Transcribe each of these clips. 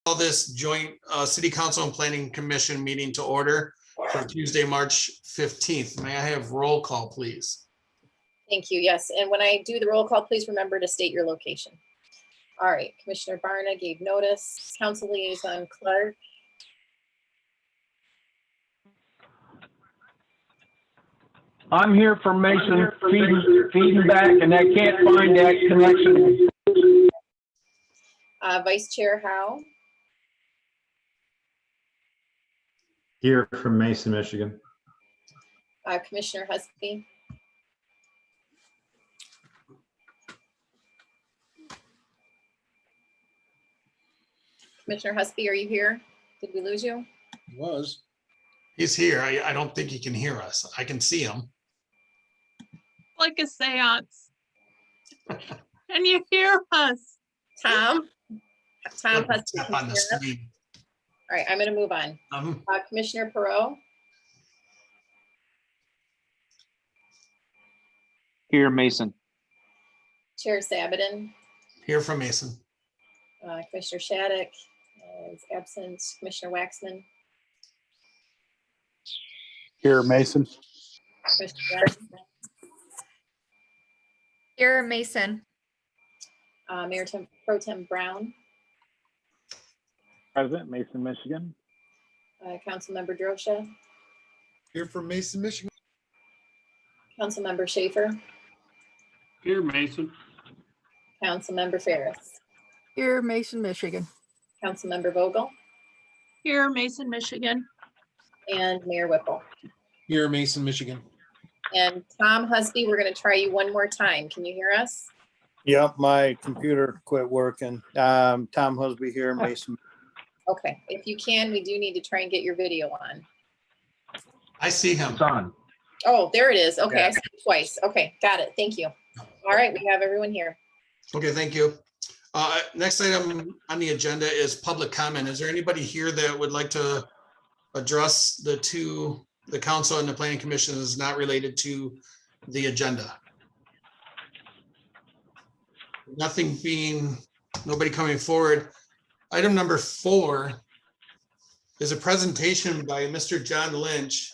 Call this joint City Council and Planning Commission meeting to order for Tuesday, March 15th. May I have roll call, please? Thank you. Yes. And when I do the roll call, please remember to state your location. All right. Commissioner Barna gave notice. Council Liaison Clark. I'm here from Mason, feeding back, and I can't find that connection. Vice Chair Howe. Here from Mason, Michigan. Commissioner Husby. Commissioner Husby, are you here? Did we lose you? He was. He's here. I don't think he can hear us. I can see him. Like a seance. Can you hear us? Tom Husby. Tap on the screen. All right, I'm going to move on. Commissioner Perot. Here, Mason. Chair Sabaton. Here from Mason. Commissioner Shattuck is absent. Commissioner Waxman. Here, Mason. Commissioner Jackson. Here, Mason. Mayor Pro Tem Brown. President, Mason, Michigan. Councilmember Drosha. Here from Mason, Michigan. Councilmember Schaefer. Here, Mason. Councilmember Ferris. Here, Mason, Michigan. Councilmember Vogel. Here, Mason, Michigan. And Mayor Whipple. Here, Mason, Michigan. And Tom Husby, we're going to try you one more time. Can you hear us? Yep, my computer quit working. Tom Husby here, Mason. Okay, if you can, we do need to try and get your video on. I see him. It's on. Oh, there it is. Okay, Yeah. I see it twice. Okay, got it. Thank you. All right, we have everyone here. Okay, thank you. Next item on the agenda is public comment. Is there anybody here that would like to address the council and the planning commission is not related to the agenda? Nobody coming forward. Item number 4 is a presentation by Mr. John Lynch.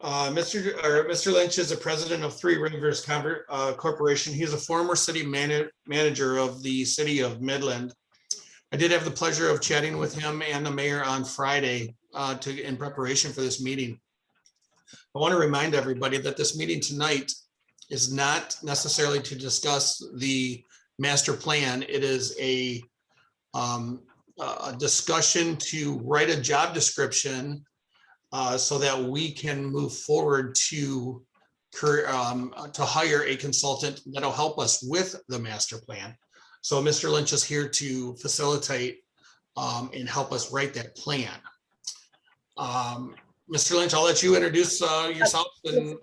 Mr. Lynch is the president of Three Rivers Corporation. He is a former city manager of the city of Midland. I did have the pleasure of chatting with him and the mayor on Friday in preparation for this meeting. I want to remind everybody that this meeting tonight is not necessarily to discuss the master plan. It is a discussion to write a job description so that we can move forward to hire a consultant that'll help us with the master plan. So Mr. Lynch is here to facilitate and help us write that plan. Mr. Lynch, I'll let you introduce yourself. And,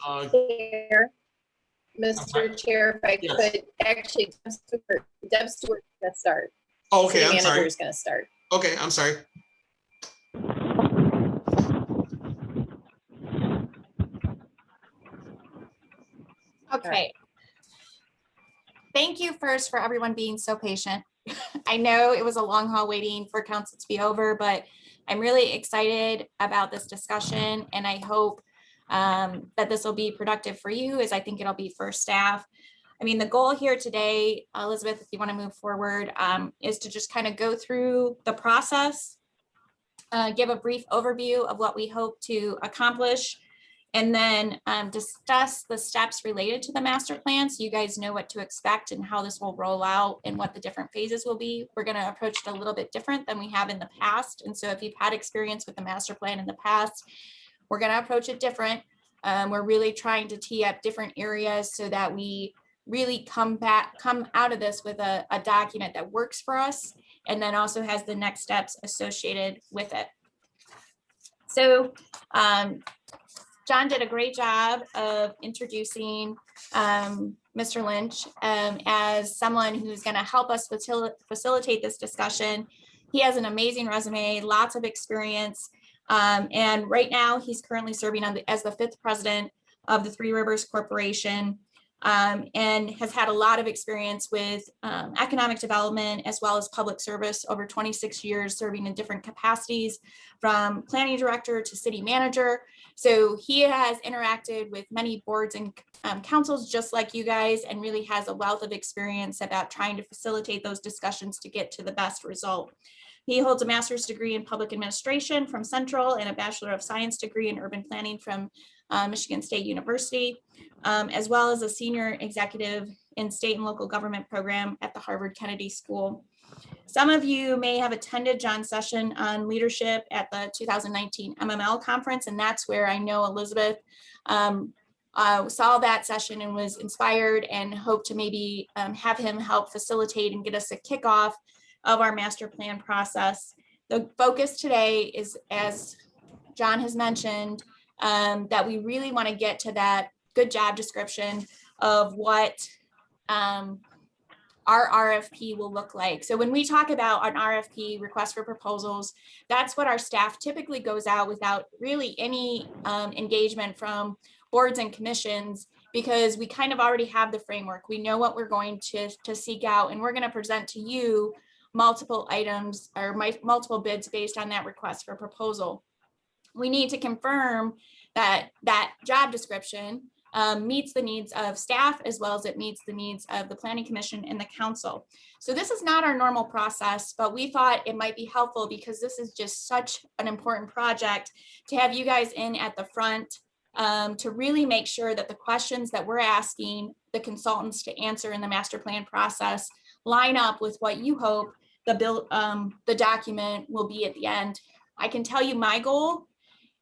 Mr. Chair, if I could, actually, Deb Stewart's going to start. oh, okay, City I'm sorry. manager is going to start. Okay, I'm sorry. Okay. Thank you first for everyone being so patient. I know it was a long haul waiting for council to be over, but I'm really excited about this discussion, and I hope that this will be productive for you, as I think it'll be for staff. I mean, the goal here today, Elizabeth, if you want to move forward, is to just kind of go through the process, give a brief overview of what we hope to accomplish, and then discuss the steps related to the master plan, so you guys know what to expect and how this will roll out and what the different phases will be. We're going to approach it a little bit different than we have in the past. And so if you've had experience with the master plan in the past, we're going to approach it different. We're really trying to tee up different areas so that we really come out of this with a document that works for us, and then also has the next steps associated with it. So John did a great job of introducing Mr. Lynch as someone who's going to help us facilitate this discussion. He has an amazing resume, lots of experience, and right now he's currently serving as the 5th president of the Three Rivers Corporation. and has had a lot of experience with economic development as well as public service over 26 years, serving in different capacities from planning director to city manager. So he has interacted with many boards and councils just like you guys, and really has a wealth of experience about trying to facilitate those discussions to get to the best result. He holds a master's degree in public administration from Central and a Bachelor of Science degree in urban planning from Michigan State University, as well as a senior executive in state and local government program at the Harvard Kennedy School. Some of you may have attended John's session on leadership at the 2019 MML conference, and that's where I know Elizabeth saw that session and was inspired and hoped to maybe have him help facilitate and get us a kickoff of our master plan process. The focus today is, as John has mentioned, that we really want to get to that good job description of what our RFP will look like. So when we talk about an RFP, request for proposals, that's what our staff typically goes out without really any engagement from boards and commissions, because we kind of already have the framework. We know what we're going to seek out, and we're going to present to you multiple items or multiple bids based on that request for proposal. We need to confirm that that job description meets the needs of staff as well as it meets the needs of the Planning Commission and the council. So this is not our normal process, but we thought it might be helpful because this is just such an important project to have you guys in at the front to really make sure that the questions that we're asking the consultants to answer in the master plan process line up with what you hope the document will be at the end. I can tell you my goal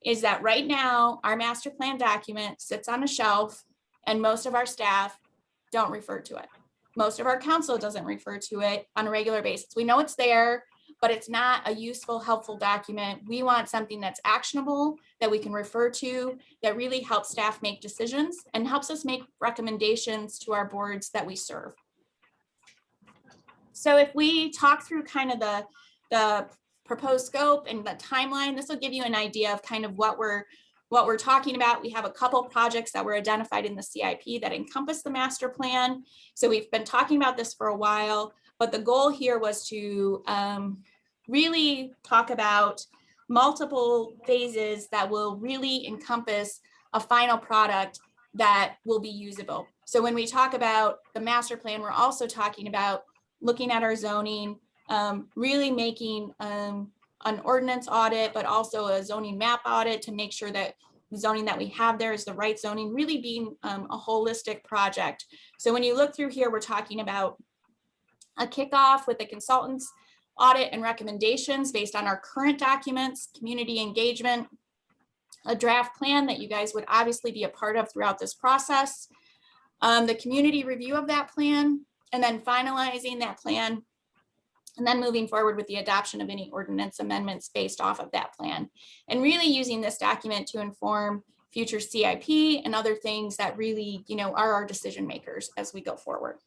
is that right now our master plan document sits on a shelf and most of our staff don't refer to it. Most of our council doesn't refer to it on a regular basis. We know it's there, but it's not a useful, helpful document. We want something that's actionable, that we can refer to, that really helps staff make decisions and helps us make recommendations to our boards that we serve. So if we talk through kind of the proposed scope and the timeline, this will give you an idea of kind of what we're talking about. We have a couple projects that were identified in the CIP that encompass the master plan. So we've been talking about this for a while, but the goal here was to really talk about multiple phases that will really encompass a final product that will be usable. So when we talk about the master plan, we're also talking about looking at our zoning, really making an ordinance audit, but also a zoning map audit to make sure that the zoning that we have there is the right zoning, really being a holistic project. So when you look through here, we're talking about a kickoff with the consultants, audit and recommendations based on our current documents, community engagement, a draft plan that you guys would obviously be a part of throughout this process, the community review of that plan, and then finalizing that plan, and then moving forward with the adoption of any ordinance amendments based off of that plan. And really using this document to inform future CIP and other things that really, are our decision makers as we go forward.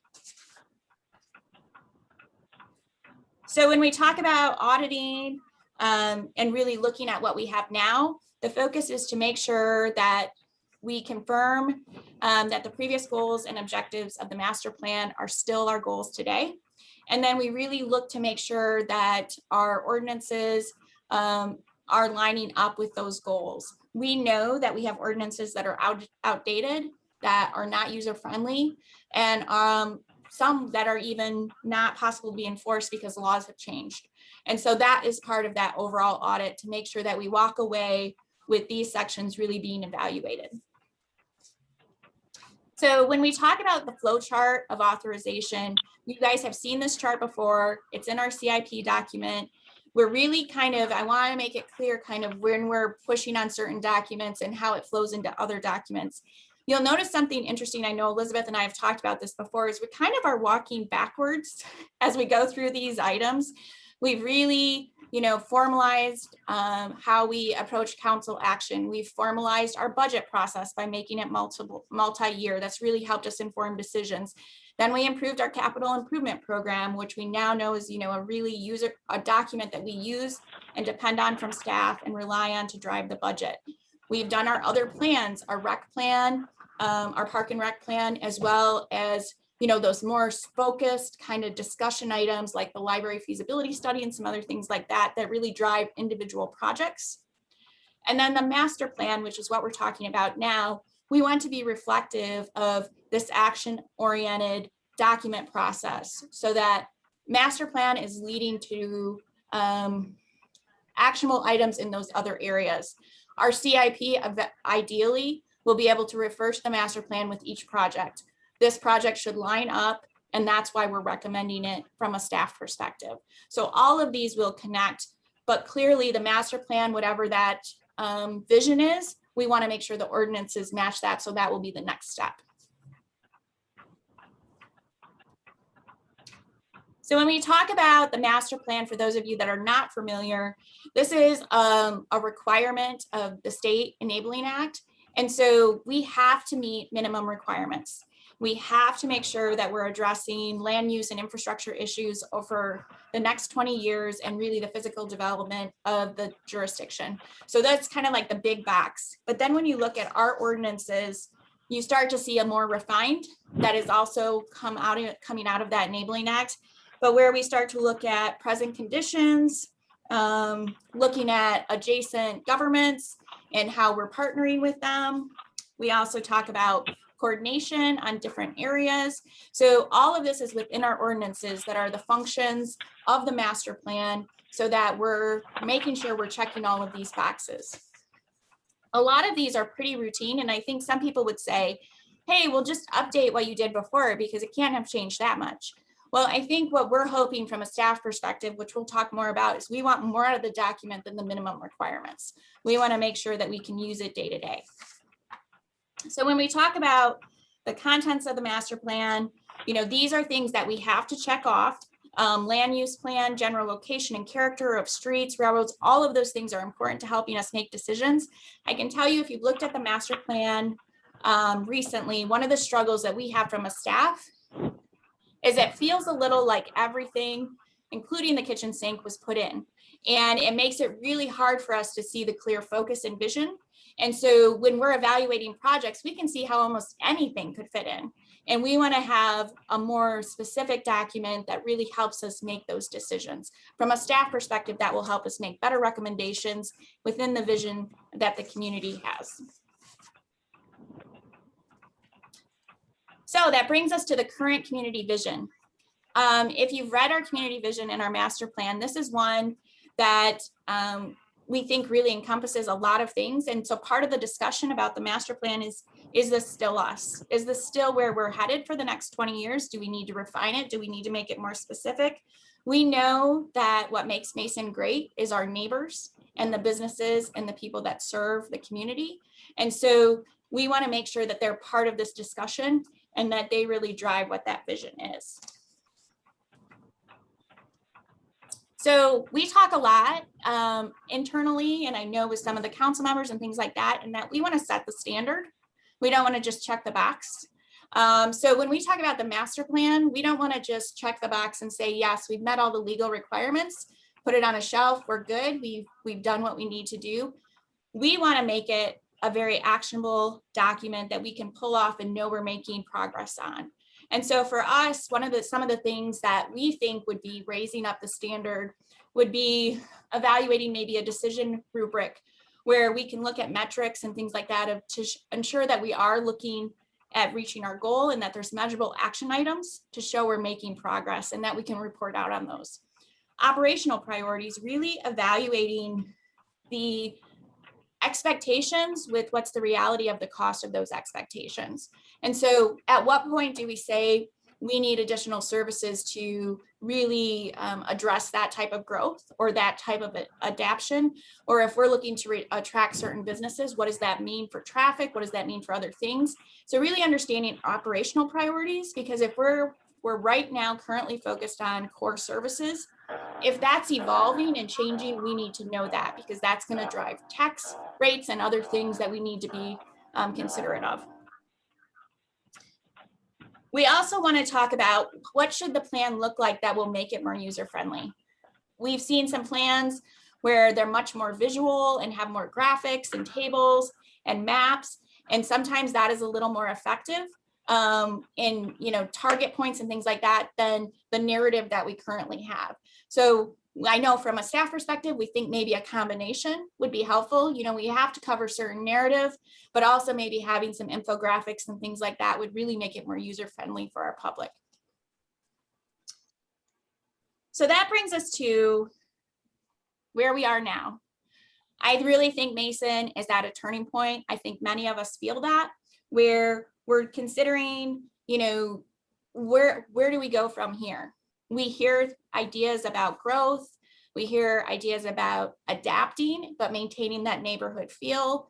So when we talk about auditing and really looking at what we have now, the focus is to make sure that we confirm that the previous goals and objectives of the master plan are still our goals today. And then we really look to make sure that our ordinances are lining up with those goals. We know that we have ordinances that are outdated, that are not user-friendly, and some that are even not possible to be enforced because laws have changed. And so that is part of that overall audit to make sure that we walk away with these sections really being evaluated. So when we talk about the flow chart of authorization, you guys have seen this chart before. It's in our CIP document. We're really I want to make it clear kind of when we're pushing on certain documents and how it flows into other documents. You'll notice something interesting. I know Elizabeth and I have talked about this before, is we kind of are walking backwards as we go through these items. We've really formalized how we approach council action. We've formalized our budget process by making it multi-year. That's really helped us inform decisions. Then we improved our capital improvement program, which we now know is a document that we use and depend on from staff and rely on to drive the budget. We've done our other plans, our rec plan, our park and rec plan, as well as, you know, those more focused kind of discussion items like the library feasibility study and some other things like that, that really drive individual projects. And then the master plan, which is what we're talking about now, we want to be reflective of this action-oriented document process so that master plan is leading to actionable items in those other areas. Our CIP ideally will be able to refer to the master plan with each project. This project should line up, and that's why we're recommending it from a staff perspective. So all of these will connect, but clearly the master plan, whatever that vision is, we want to make sure the ordinances match that. So that will be the next step. So when we talk about the master plan, for those of you that are not familiar, this is a requirement of the State Enabling Act. And so we have to meet minimum requirements. We have to make sure that we're addressing land use and infrastructure issues over the next 20 years and really the physical development of the jurisdiction. So that's kind of like the big box. But then when you look at our ordinances, you start to see a more refined that is also coming out of that Enabling Act. But where we start to look at present conditions, looking at adjacent governments and how we're partnering with them. We also talk about coordination on different areas. So all of this is within our ordinances that are the functions of the master plan so that we're making sure we're checking all of these boxes. A lot of these are pretty routine, and I think some people would say, hey, we'll just update what you did before because it can't have changed that much. Well, I think what we're hoping from a staff perspective, which we'll talk more about, is we want more out of the document than the minimum requirements. We want to make sure that we can use it day to day. So when we talk about the contents of the master plan, you know, these are things that we have to check off. Land use plan, general location and character of streets, railroads, all of those things are important to helping us make decisions. I can tell you, if you've looked at the master plan recently, one of the struggles that we have from a staff is it feels a little like everything, including the kitchen sink, was put in. And it makes it really hard for us to see the clear focus and vision. And so when we're evaluating projects, we can see how almost anything could fit in. And we want to have a more specific document that really helps us make those decisions. From a staff perspective, that will help us make better recommendations within the vision that the community has. So that brings us to the current community vision. If you've read our community vision and our master plan, this is one that we think really encompasses a lot of things. And so part of the discussion about the master plan is this still us? Is this still where we're headed for the next 20 years? Do we need to refine it? Do we need to make it more specific? We know that what makes Mason great is our neighbors and the businesses and the people that serve the community. And so we want to make sure that they're part of this discussion and that they really drive what that vision is. So we talk a lot internally, and I know with some of the council members and things like that, and that we want to set the standard. We don't want to just check the box. So when we talk about the master plan, we don't want to just check the box and say, yes, we've met all the legal requirements, put it on a shelf, we're good, we've done what we need to do. We want to make it a very actionable document that we can pull off and know we're making progress on. And so for us, some of the things that we think would be raising up the standard would be evaluating maybe a decision rubric where we can look at metrics and things like that to ensure that we are looking at reaching our goal and that there's measurable action items to show we're making progress and that we can report out on those. Operational priorities, really evaluating the expectations with what's the reality of the cost of those expectations. And so at what point do we say we need additional services to really address that type of growth or that type of adaptation? Or if we're looking to attract certain businesses, what does that mean for traffic? What does that mean for other things? So really understanding operational priorities, because if we're right now currently focused on core services, if that's evolving and changing, we need to know that because that's going to drive tax rates and other things that we need to be considerate of. We also want to talk about what should the plan look like that will make it more user-friendly. We've seen some plans where they're much more visual and have more graphics and tables and maps. And sometimes that is a little more effective in, target points and things like that than the narrative that we currently have. So I know from a staff perspective, we think maybe a combination would be helpful. We have to cover certain narrative, but also maybe having some infographics and things like that would really make it more user-friendly for our public. So that brings us to where we are now. I really think Mason is at a turning point. I think many of us feel that, where we're considering, where do we go from here? We hear ideas about growth. We hear ideas about adapting, but maintaining that neighborhood feel.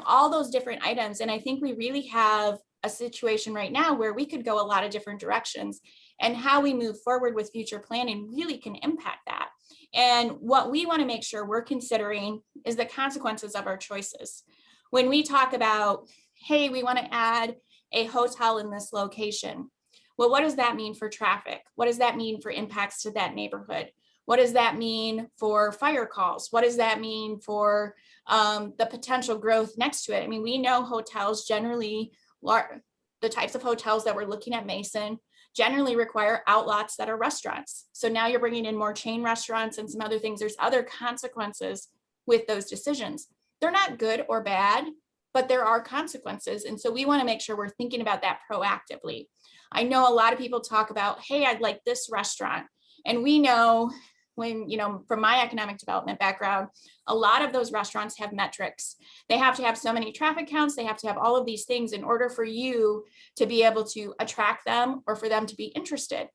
All those different items. And I think we really have a situation right now where we could go a lot of different directions, and how we move forward with future planning really can impact that. And what we want to make sure we're considering is the consequences of our choices. When we talk about, hey, we want to add a hotel in this location. Well, what does that mean for traffic? What does that mean for impacts to that neighborhood? What does that mean for fire calls? What does that mean for the potential growth next to it? I mean, we know hotels generally, the types of hotels that we're looking at Mason generally require outlots that are restaurants. So now you're bringing in more chain restaurants and some other things. There's other consequences with those decisions. They're not good or bad, but there are consequences. And so we want to make sure we're thinking about that proactively. I know a lot of people talk about, hey, I'd like this restaurant. And we know when, from my economic development background, a lot of those restaurants have metrics. They have to have so many traffic counts. They have to have all of these things in order for you to be able to attract them or for them to be interested.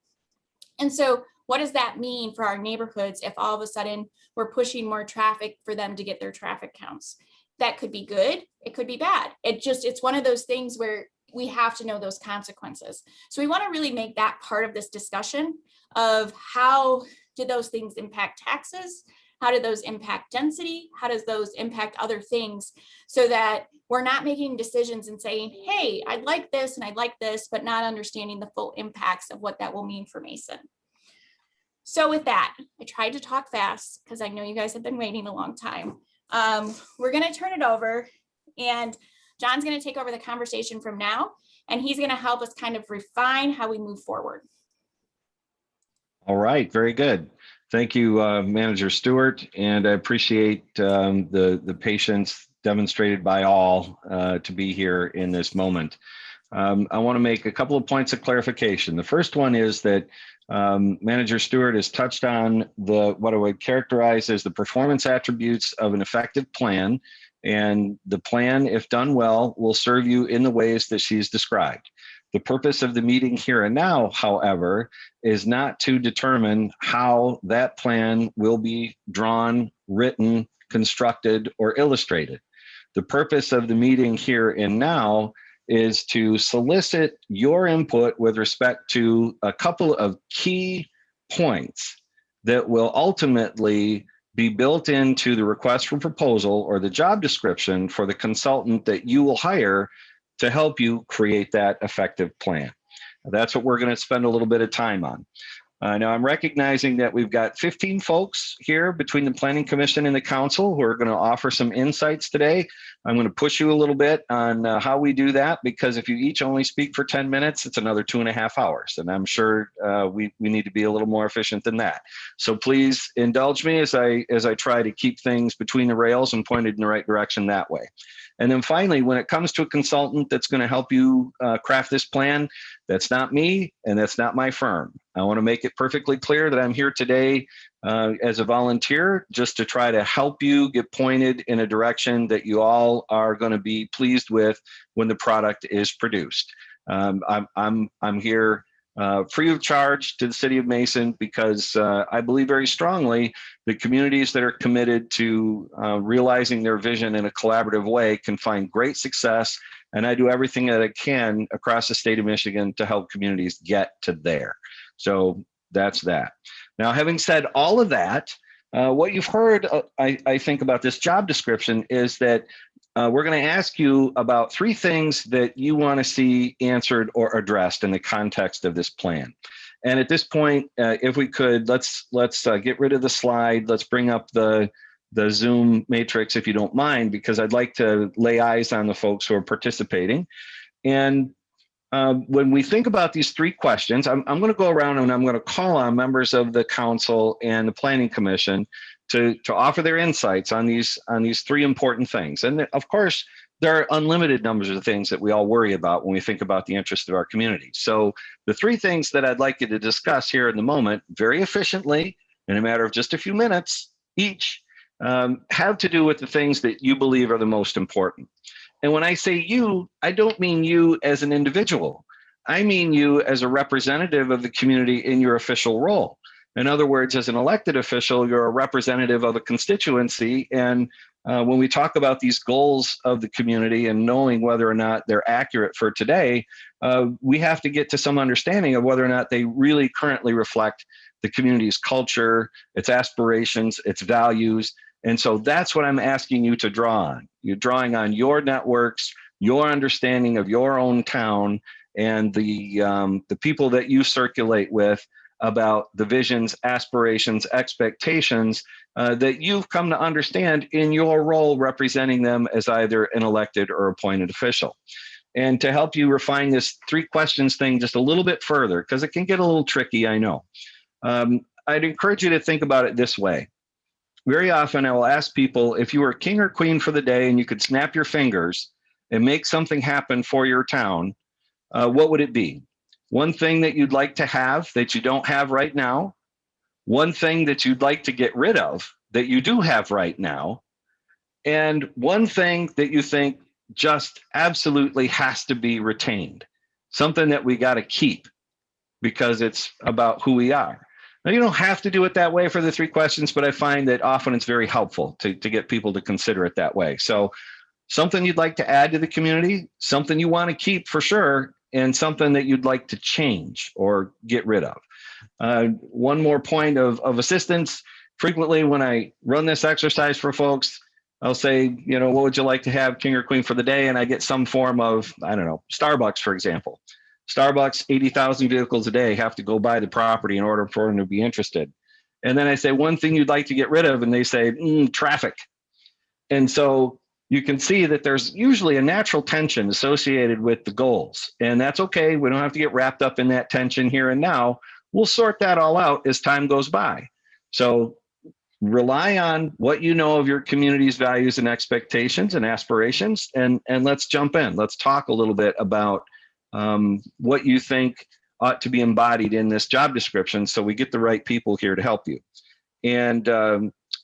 And so what does that mean for our neighborhoods if all of a sudden we're pushing more traffic for them to get their traffic counts? That could be good. It could be bad. It's one of those things where we have to know those consequences. So we want to really make that part of this discussion of how do those things impact taxes? How do those impact density? How does those impact other things, so that we're not making decisions and saying, hey, I'd like this and I'd like this, but not understanding the full impacts of what that will mean for Mason. So with that, I tried to talk fast because I know you guys have been waiting a long time. We're going to turn it over, and John's going to take over the conversation from now, and he's going to help us kind of refine how we move forward. All right, very good. Thank you, Manager Stewart, and I appreciate the patience demonstrated by all to be here in this moment. I want to make a couple of points of clarification. The first one is that Manager Stewart has touched on what I would characterize as the performance attributes of an effective plan, and the plan, if done well, will serve you in the ways that she's described. The purpose of the meeting here and now, however, is not to determine how that plan will be drawn, written, constructed, or illustrated. The purpose of the meeting here and now is to solicit your input with respect to a couple of key points that will ultimately be built into the request for proposal or the job description for the consultant that you will hire to help you create that effective plan. That's what we're going to spend a little bit of time on. Now, I'm recognizing that we've got 15 folks here between the Planning Commission and the Council who are going to offer some insights today. I'm going to push you a little bit on how we do that, because if you each only speak for 10 minutes, it's another 2.5 hours. And I'm sure we need to be a little more efficient than that. So please indulge me as I try to keep things between the rails and pointed in the right direction that way. And then finally, when it comes to a consultant that's going to help you craft this plan, that's not me and that's not my firm. I want to make it perfectly clear that I'm here today as a volunteer just to try to help you get pointed in a direction that you all are going to be pleased with when the product is produced. I'm here free of charge to the City of Mason because I believe very strongly that communities that are committed to realizing their vision in a collaborative way can find great success, and I do everything that I can across the state of Michigan to help communities get to there. So that's that. Now, having said all of that, what you've heard, I think, about this job description is that we're going to ask you about 3 things that you want to see answered or addressed in the context of this plan. And at this point, if we could, let's get rid of the slide. Let's bring up the the Zoom matrix if you don't mind, because I'd like to lay eyes on the folks who are participating. And when we think about these 3 questions, I'm going to go around and I'm going to call on members of the council and the planning commission to offer their insights on these 3 important things. And of course, there are unlimited numbers of things that we all worry about when we think about the interest of our community. So the 3 things that I'd like you to discuss here in the moment, very efficiently, in a matter of just a few minutes each, have to do with the things that you believe are the most important. And when I say you, I don't mean you as an individual. I mean you as a representative of the community in your official role. In other words, as an elected official, you're a representative of a constituency. And when we talk about these goals of the community and knowing whether or not they're accurate for today, we have to get to some understanding of whether or not they really currently reflect the community's culture, its aspirations, its values. And so that's what I'm asking you to draw on. You're drawing on your networks, your understanding of your own town, and the people that you circulate with about the visions, aspirations, expectations that you've come to understand in your role representing them as either an elected or appointed official. And to help you refine this 3 questions thing just a little bit further, because it can get a little tricky, I know. I'd encourage you to think about it this way. Very often I will ask people, if you were king or queen for the day and you could snap your fingers and make something happen for your town, what would it be? One thing that you'd like to have that you don't have right now, one thing that you'd like to get rid of that you do have right now, and one thing that you think just absolutely has to be retained, something that we got to keep because it's about who we are. Now, you don't have to do it that way for the 3 questions, but I find that often it's very helpful to get people to consider it that way. So something you'd like to add to the community, something you want to keep for sure, and something that you'd like to change or get rid of. One more point of assistance. Frequently when I run this exercise for folks, I'll say, what would you like to have, king or queen for the day? And I get some form of, I don't know, Starbucks, for example. Starbucks, 80,000 vehicles a day have to go by the property in order for them to be interested. And then I say, one thing you'd like to get rid of, and they say, traffic. And so you can see that there's usually a natural tension associated with the goals. And that's okay. We don't have to get wrapped up in that tension here and now. We'll sort that all out as time goes by. So rely on what you know of your community's values and expectations and aspirations, and let's jump in. Let's talk a little bit about what you think ought to be embodied in this job description so we get the right people here to help you. And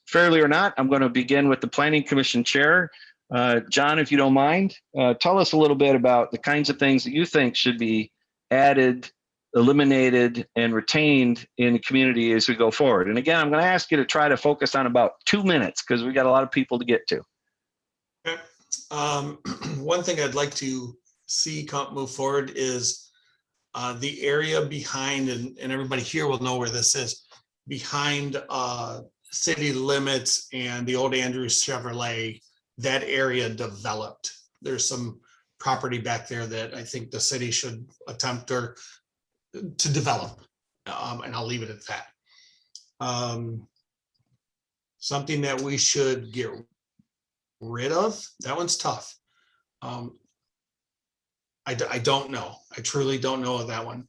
fairly or not, I'm going to begin with the Planning Commission Chair. John, if you don't mind, tell us a little bit about the kinds of things that you think should be added, eliminated, and retained in the community as we go forward. And again, I'm going to ask you to try to focus on about 2 minutes because we got a lot of people to get to. Okay. One thing I'd like to see move forward is the area behind, and everybody here will know where this is, behind city limits and the old Andrews Chevrolet, that area developed. There's some property back there that I think the city should attempt to develop, and I'll leave it at that. Something that we should get rid of, that one's tough. I don't know. I truly don't know of that one.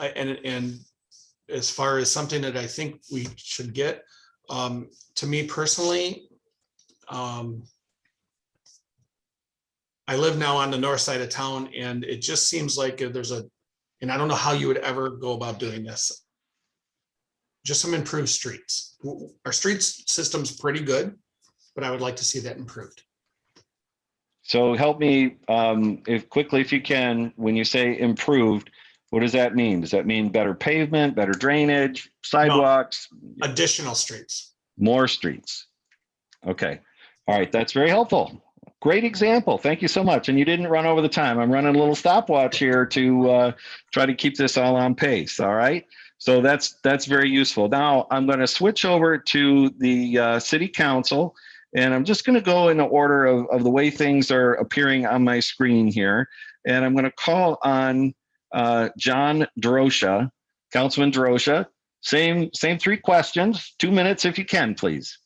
And as far as something that I think we should get, to me personally, I live now on the north side of town, and it just seems like there's and I don't know how you would ever go about doing this, just some improved streets. Our streets system's pretty good, but I would like to see that improved. So help me if you can, when you say improved, what does that mean? Does that mean better pavement, better drainage, sidewalks? No, additional streets. More streets. Okay. All right. That's very helpful. Great example. Thank you so much. And you didn't run over the time. I'm running a little stopwatch here to try to keep this all on pace. All right. So that's very useful. Now I'm going to switch over to the city council, and I'm just going to go in the order of the way things are appearing on my screen here. And I'm going to call on John Drosha, Councilman Drosha. Same 3 questions, 2 minutes if you can, please.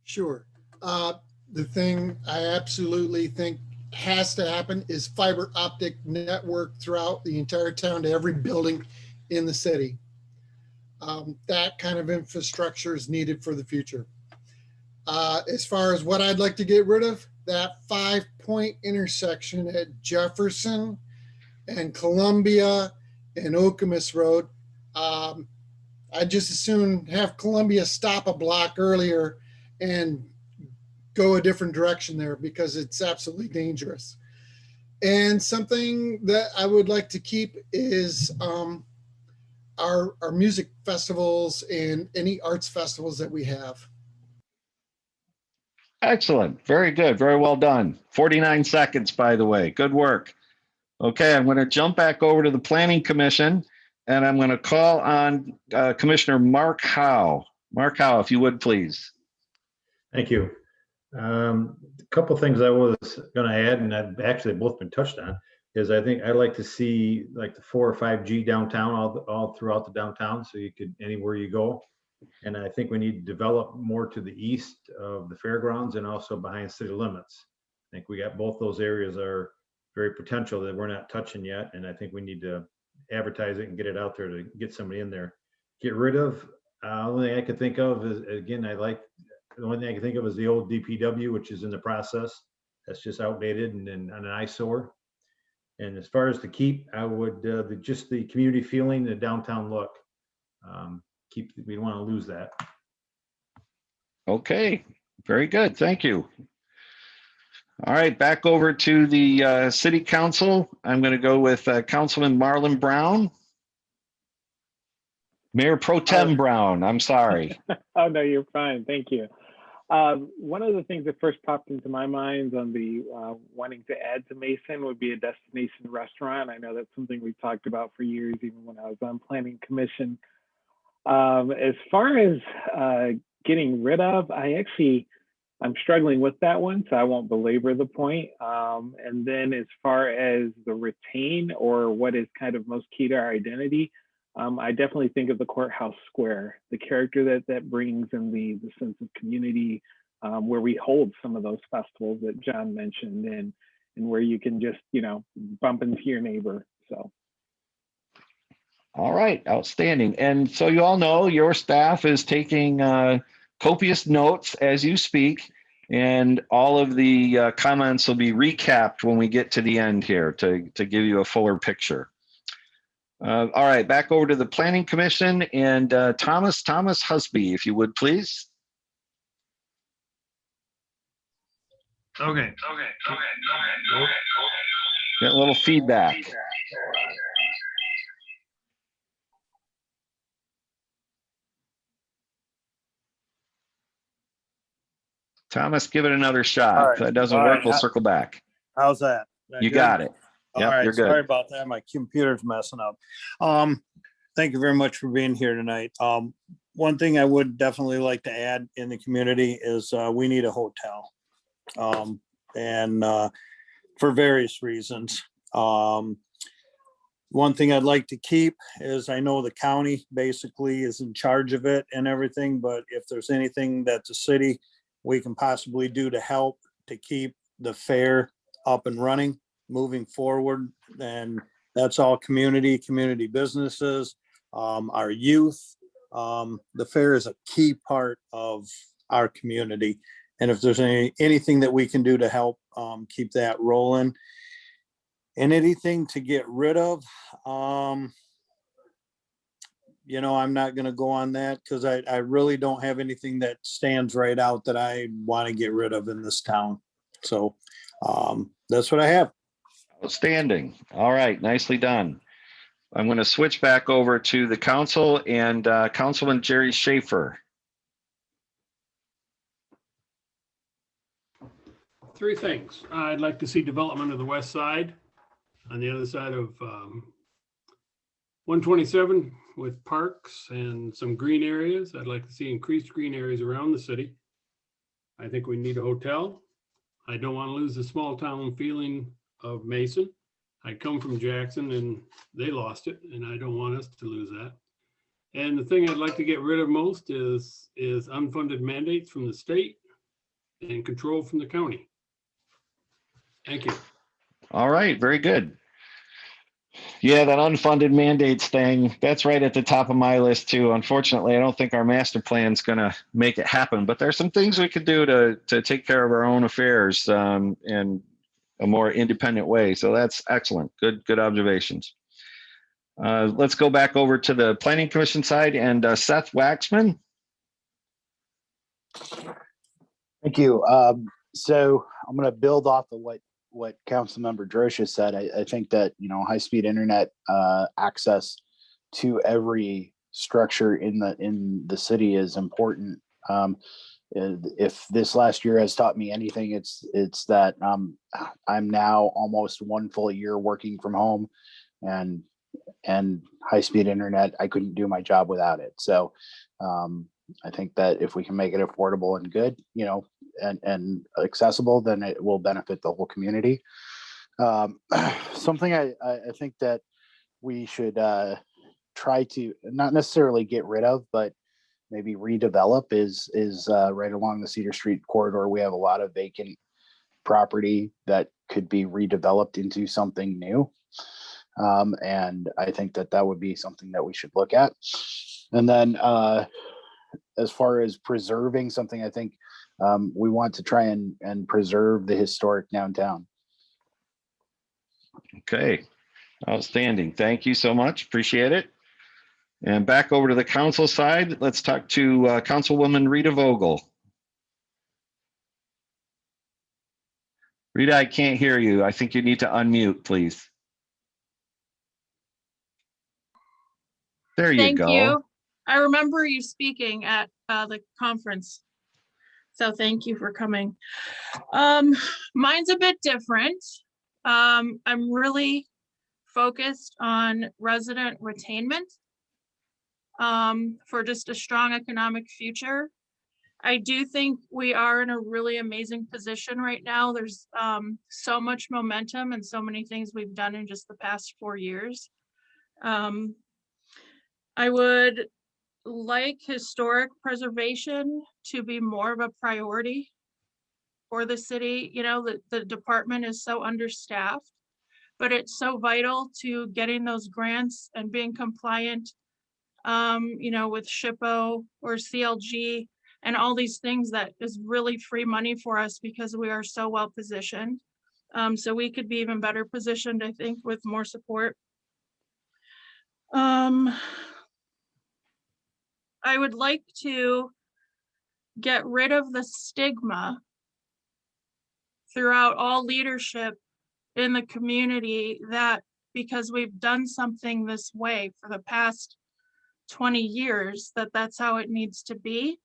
Sure. The thing I absolutely think has to happen is fiber optic network throughout the entire town to every building in the city. That kind of infrastructure is needed for the future. As far as what I'd like to get rid of, that 5-point intersection at Jefferson and Columbia and Okemos Road. I'd just as soon have Columbia stop a block earlier and go a different direction there because it's absolutely dangerous. And something that I would like to keep is our music festivals and any arts festivals that we have. Excellent. Very good. Very well done. 49 seconds, by the way. Good work. Okay, I'm going to jump back over to the Planning Commission, and I'm going to call on Commissioner Mark Howe. Mark Howe, if you would, please. Thank you. A couple things I was going to add, and I've actually both been touched on, is I think I'd like to see like the 4 or 5G downtown, all throughout the downtown, so you could anywhere you go. And I think we need to develop more to the east of the fairgrounds and also behind city limits. I think we got both those areas are very potential that we're not touching yet, and I think we need to advertise it and get it out there to get somebody in there. Get rid of. Only thing I could think of is, again, the only thing I can think of is the old DPW, which is in the process. That's just outdated and an eyesore. And as far as to keep, I would just the community feeling, the downtown look. We don't want to lose that. Okay, very good. Thank you. All right, back over to the City Council. I'm going to go with Councilman Marlon Brown. Mayor Pro Tem Brown, I'm sorry. Oh, no, you're fine. Thank you. One of the things that first popped into my mind on the wanting to add to Mason would be a destination restaurant. I know that's something we've talked about for years, even when I was on Planning Commission. As far as getting rid of, I'm struggling with that one, so I won't belabor the point. And then as far as the retain or what is kind of most key to our identity, I definitely think of the courthouse square, the character that brings and the sense of community where we hold some of those festivals that John mentioned and where you can just, bump into your neighbor. So. All right, outstanding. And so you all know your staff is taking copious notes as you speak, and all of the comments will be recapped when we get to the end here to give you a fuller picture. All right, back over to the Planning Commission and Thomas Husby, if you would, please. Okay. Get a little feedback. Thomas, give it another shot. All right. If that doesn't All work, right. we'll circle back. How's that? You got it. All Yep, right, you're good. sorry about that. My computer's messing up. Thank you very much for being here tonight. One thing I would definitely like to add in the community is we need a hotel. And for various reasons. One thing I'd like to keep is I know the county basically is in charge of it and everything, but if there's anything that the city we can possibly do to help to keep the fair up and running, moving forward, then that's all community businesses, our youth. The fair is a key part of our community. And if there's anything that we can do to help keep that rolling and anything to get rid of, I'm not going to go on that because I really don't have anything that stands right out that I want to get rid of in this town. So that's what I have. Outstanding. All right, nicely done. I'm going to switch back over to the council and Councilman Jerry Schaefer. Three things. I'd like to see development of the west side on the other side of 127 with parks and some green areas. I'd like to see increased green areas around the city. I think we need a hotel. I don't want to lose the small town feeling of Mason. I come from Jackson and they lost it, and I don't want us to lose that. And the thing I'd like to get rid of most is unfunded mandates from the state. and control from the county. Thank you. All right, very good. Yeah, that unfunded mandates thing, that's right at the top of my list too. Unfortunately, I don't think our master plan's gonna make it happen, but there's some things we could do to take care of our own affairs in a more independent way. So that's excellent. Good observations. Let's go back over to the Planning Commission side and Seth Waxman. Thank you. So I'm going to build off of what Councilmember Drosha said. I think that, high-speed internet access to every structure in the city is important. If this last year has taught me anything, it's that I'm now almost one full year working from home, and high-speed internet, I couldn't do my job without it. So I think that if we can make it affordable and good, and accessible, then it will benefit the whole community. Something I think that we should try to not necessarily get rid of, but maybe redevelop is right along the Cedar Street corridor. We have a lot of vacant property that could be redeveloped into something new. And I think that would be something that we should look at. And then as far as preserving something, I think we want to try and preserve the historic downtown. Okay, outstanding. Thank you so much. Appreciate it. And back over to the council side, let's talk to Councilwoman Rita Vogel. Rita, I can't hear you. I think you need to unmute, please. There you Thank go. you. I remember you speaking at the conference. So thank you for coming. Mine's a bit different. I'm really focused on resident retainment for just a strong economic future. I do think we are in a really amazing position right now. There's so much momentum and so many things we've done in just the past 4 years. I would like historic preservation to be more of a priority for the city. The department is so understaffed, but it's so vital to getting those grants and being compliant, with SHPO or CLG and all these things that is really free money for us because we are so well positioned. So we could be even better positioned, I think, with more support. I would like to get rid of the stigma throughout all leadership in the community that because we've done something this way for the past 20 years, that's how it needs to be.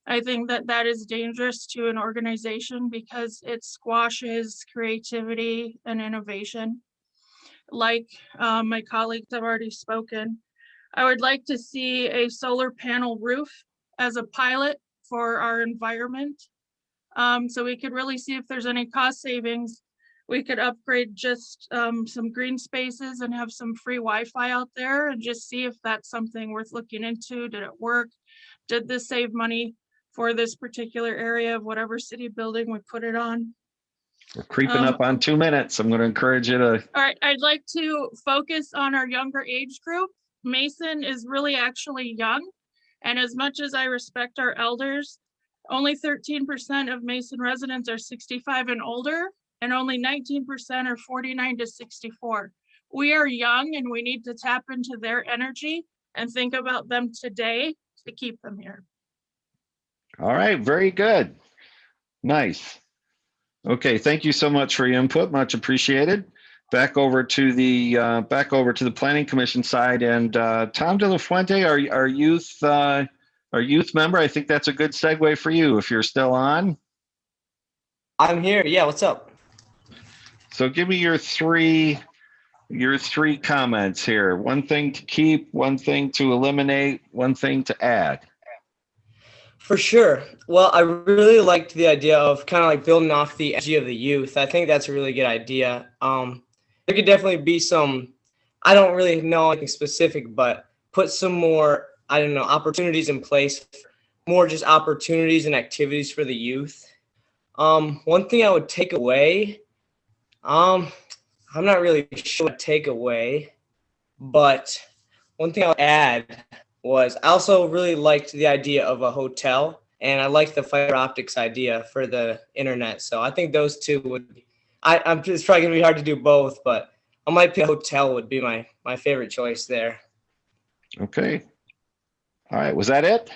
I think that is dangerous to an organization because it squashes creativity and innovation. Like my colleagues have already spoken, I would like to see a solar panel roof as a pilot for our environment. So we could really see if there's any cost savings. We could upgrade just some green spaces and have some free Wi-Fi out there and just see if that's something worth looking into. Did it work? Did this save money for this particular area of whatever city building we put it on? We're creeping up on 2 minutes. I'm going to encourage you to. All right, I'd like to focus on our younger age group. Mason is really actually young. And as much as I respect our elders, only 13% of Mason residents are 65 and older, and only 19% are 49 to 64. We are young and we need to tap into their energy and think about them today to keep them here. All right, very good. Nice. Okay, thank you so much for your input. Much appreciated. Back over to the Planning Commission side, and Tom De La Fuente, our youth member. I think that's a good segue for you if you're still on. I'm here. Yeah, what's up? So give me your three comments here. One thing to keep, one thing to eliminate, one thing to add. For sure. Well, I really liked the idea of kind of like building off the energy of the youth. I think that's a really good idea. There could definitely be some, I don't really know anything specific, but put some more, opportunities in place, more just opportunities and activities for the youth. One thing I would take away, I'm not really sure what to take away, but one thing I'll add was I also really liked the idea of a hotel, and I liked the fiber optics idea for the internet. So I think those two would be, I'm just probably gonna be hard to do both, but I might pick a hotel would be my favorite choice there. Okay. All right. Was that it?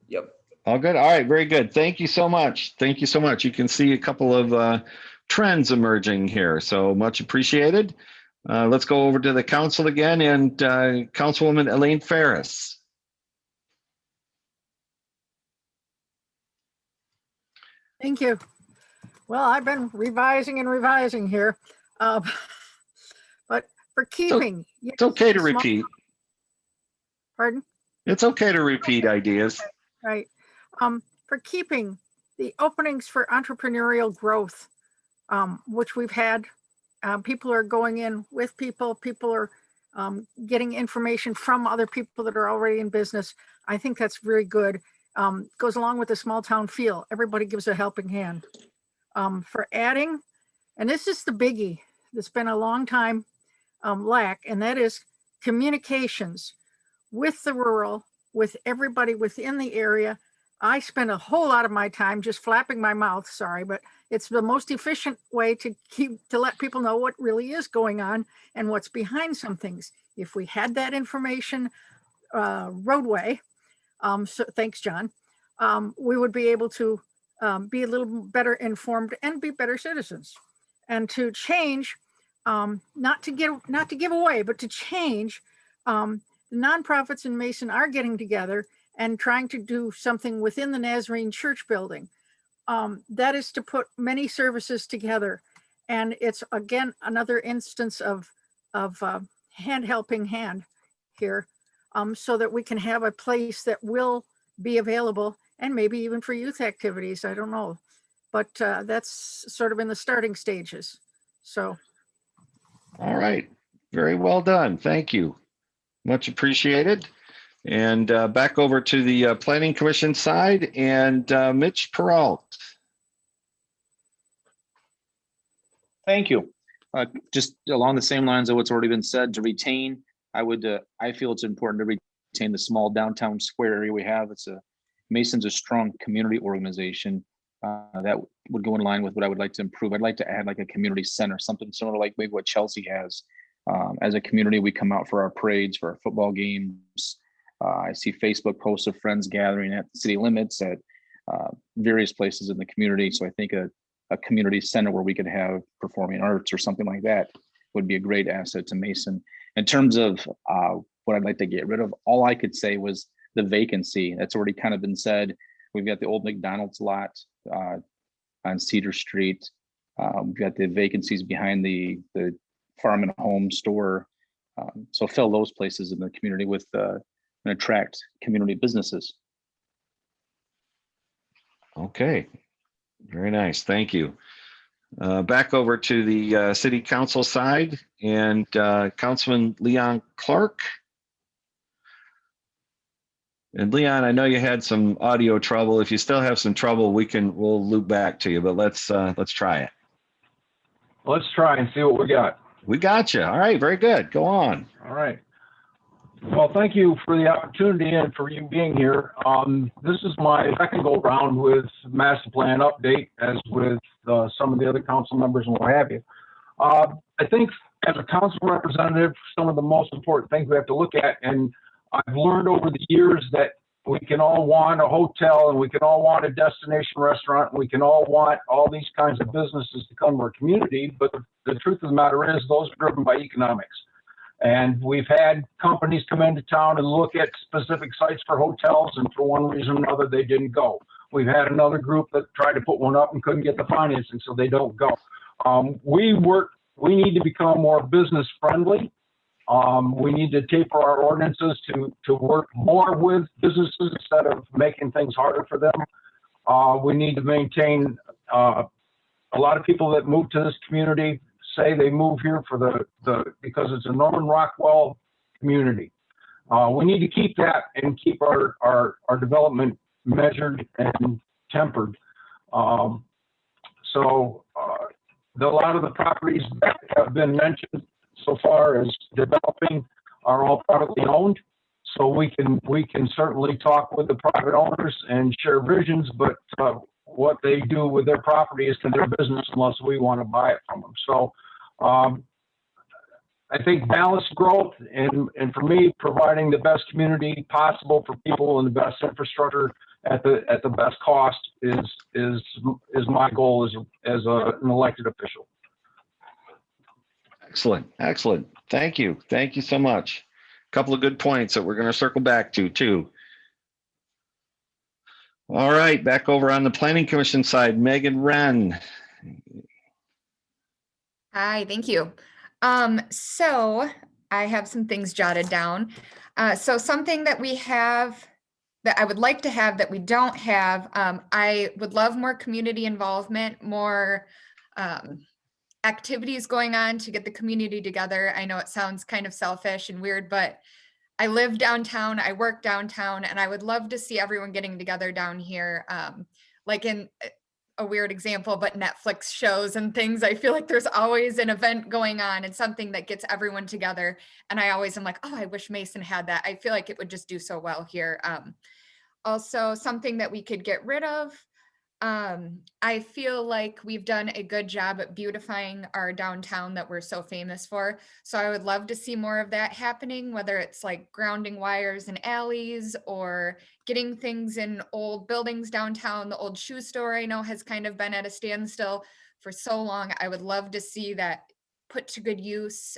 Yep. All good. All right. Very good. Thank you so much. Thank you so much. You can see a couple of trends emerging here. So much appreciated. Let's go over to the council again, and Councilwoman Elaine Ferris. Thank you. Well, I've been revising and revising here. But for keeping. It's okay to small- repeat. Pardon? It's okay to repeat ideas. Right. For keeping the openings for entrepreneurial growth, which we've had. People are going in with people. People are getting information from other people that are already in business. I think that's very good. Goes along with the small town feel. Everybody gives a helping hand. For adding, and this is the biggie that's been a long time lack, and that is communications with the rural, with everybody within the area. I spend a whole lot of my time just flapping my mouth, sorry, but it's the most efficient way to let people know what really is going on and what's behind some things. If we had that information roadway, so thanks, John, we would be able to be a little better informed and be better citizens. And to change, not to give away, but to change, the nonprofits in Mason are getting together and trying to do something within the Nazarene Church building. That is to put many services together. And it's, again, another instance of hand helping hand here, so that we can have a place that will be available, and maybe even for youth activities, I don't know. But that's sort of in the starting stages. So. All right. Very well done. Thank you. Much appreciated. And back over to the Planning Commission side, and Mitch Peralt. Thank you. Just along the same lines of what's already been said, to retain, I feel it's important to retain the small downtown square area we have. Mason's a strong community organization that would go in line with what I would like to improve. I'd like to add like a community center, something similar like maybe what Chelsea has. As a community, we come out for our parades, for our football games. I see Facebook posts of friends gathering at the city limits, at various places in the community. So I think a community center where we could have performing arts or something like that would be a great asset to Mason. In terms of what I'd like to get rid of, all I could say was the vacancy. That's already kind of been said. We've got the old McDonald's lot on Cedar Street. We've got the vacancies behind the farm and home store. So fill those places in the community with and attract community businesses. Okay, very nice. Thank you. Back over to the City Council side, and Councilman Leon Clark. And Leon, I know you had some audio trouble. If you still have some trouble, we'll loop back to you, but let's try it. Let's try and see what we got. We got you. All right, very good. Go on. All right. Well, thank you for the opportunity and for you being here. This is my second go round with master plan update, as with some of the other council members and what have you. I think as a council representative, some of the most important things we have to look at, and I've learned over the years that we can all want a hotel and we can all want a destination restaurant and we can all want all these kinds of businesses to come to our community, but the truth of the matter is those are driven by economics. And we've had companies come into town and look at specific sites for hotels, and for one reason or another, they didn't go. We've had another group that tried to put one up and couldn't get the financing, so they don't go. We need to become more business friendly. We need to taper our ordinances to work more with businesses instead of making things harder for them. We need to maintain, a lot of people that move to this community say they move here for because it's a Norman Rockwell community. We need to keep that and keep our development measured and tempered. So a lot of the properties that have been mentioned so far as developing are all privately owned. So we can certainly talk with the private owners and share visions, but what they do with their property is to their business unless we want to buy it from them. So I think balanced growth and for me, providing the best community possible for people and the best infrastructure at the best cost is my goal as an elected official. Excellent, excellent. Thank you so much. A couple of good points that we're going to circle back to too. All right, back over on the Planning Commission side, Megan Wren. Hi, thank you. So I have some things jotted down. So something that we have that I would like to have that we don't have, I would love more community involvement, more activities going on to get the community together. I know it sounds kind of selfish and weird, but I live downtown, I work downtown, and I would love to see everyone getting together down here. Like in a weird example, but Netflix shows and things, I feel like there's always an event going on and something that gets everyone together. And I always am like, oh, I wish Mason had that. I feel like it would just do so well here. Also, something that we could get rid of. I feel like we've done a good job at beautifying our downtown that we're so famous for. So I would love to see more of that happening, whether it's like grounding wires in alleys or getting things in old buildings downtown. The old shoe store I know has kind of been at a standstill for so long. I would love to see that put to good use.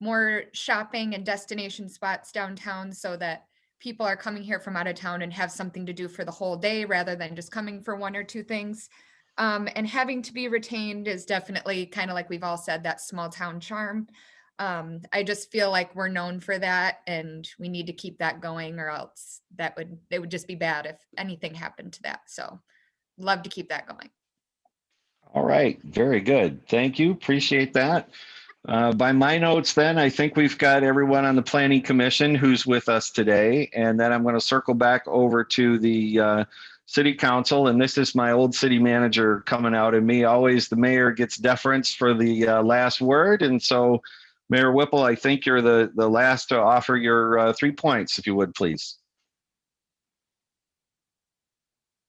More shopping and destination spots downtown so that people are coming here from out of town and have something to do for the whole day rather than just coming for one or two things. And having to be retained is definitely kind of like we've all said, that small town charm. I just feel like we're known for that and we need to keep that going, or else it would just be bad if anything happened to that. So love to keep that going. All right, very good. Thank you, appreciate that. By my notes then, I think we've got everyone on the Planning Commission who's with us today. And then I'm going to circle back over to the City Council. And this is my old city manager coming out in me. Always the mayor gets deference for the last word. And so Mayor Whipple, I think you're the last to offer your 3 points, if you would, please.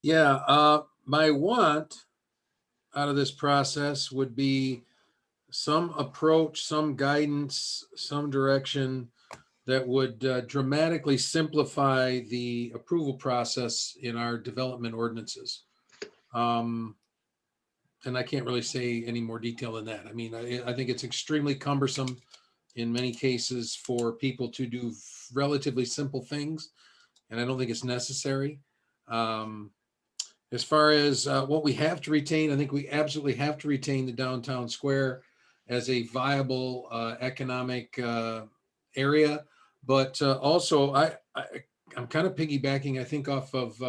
Yeah, my want out of this process would be some approach, some guidance, some direction that would dramatically simplify the approval process in our development ordinances. And I can't really say any more detail than that. I mean, I think it's extremely cumbersome in many cases for people to do relatively simple things, and I don't think it's necessary. As far as what we have to retain, I think we absolutely have to retain the downtown square as a viable economic area. But also, I'm kind of piggybacking, I think, off of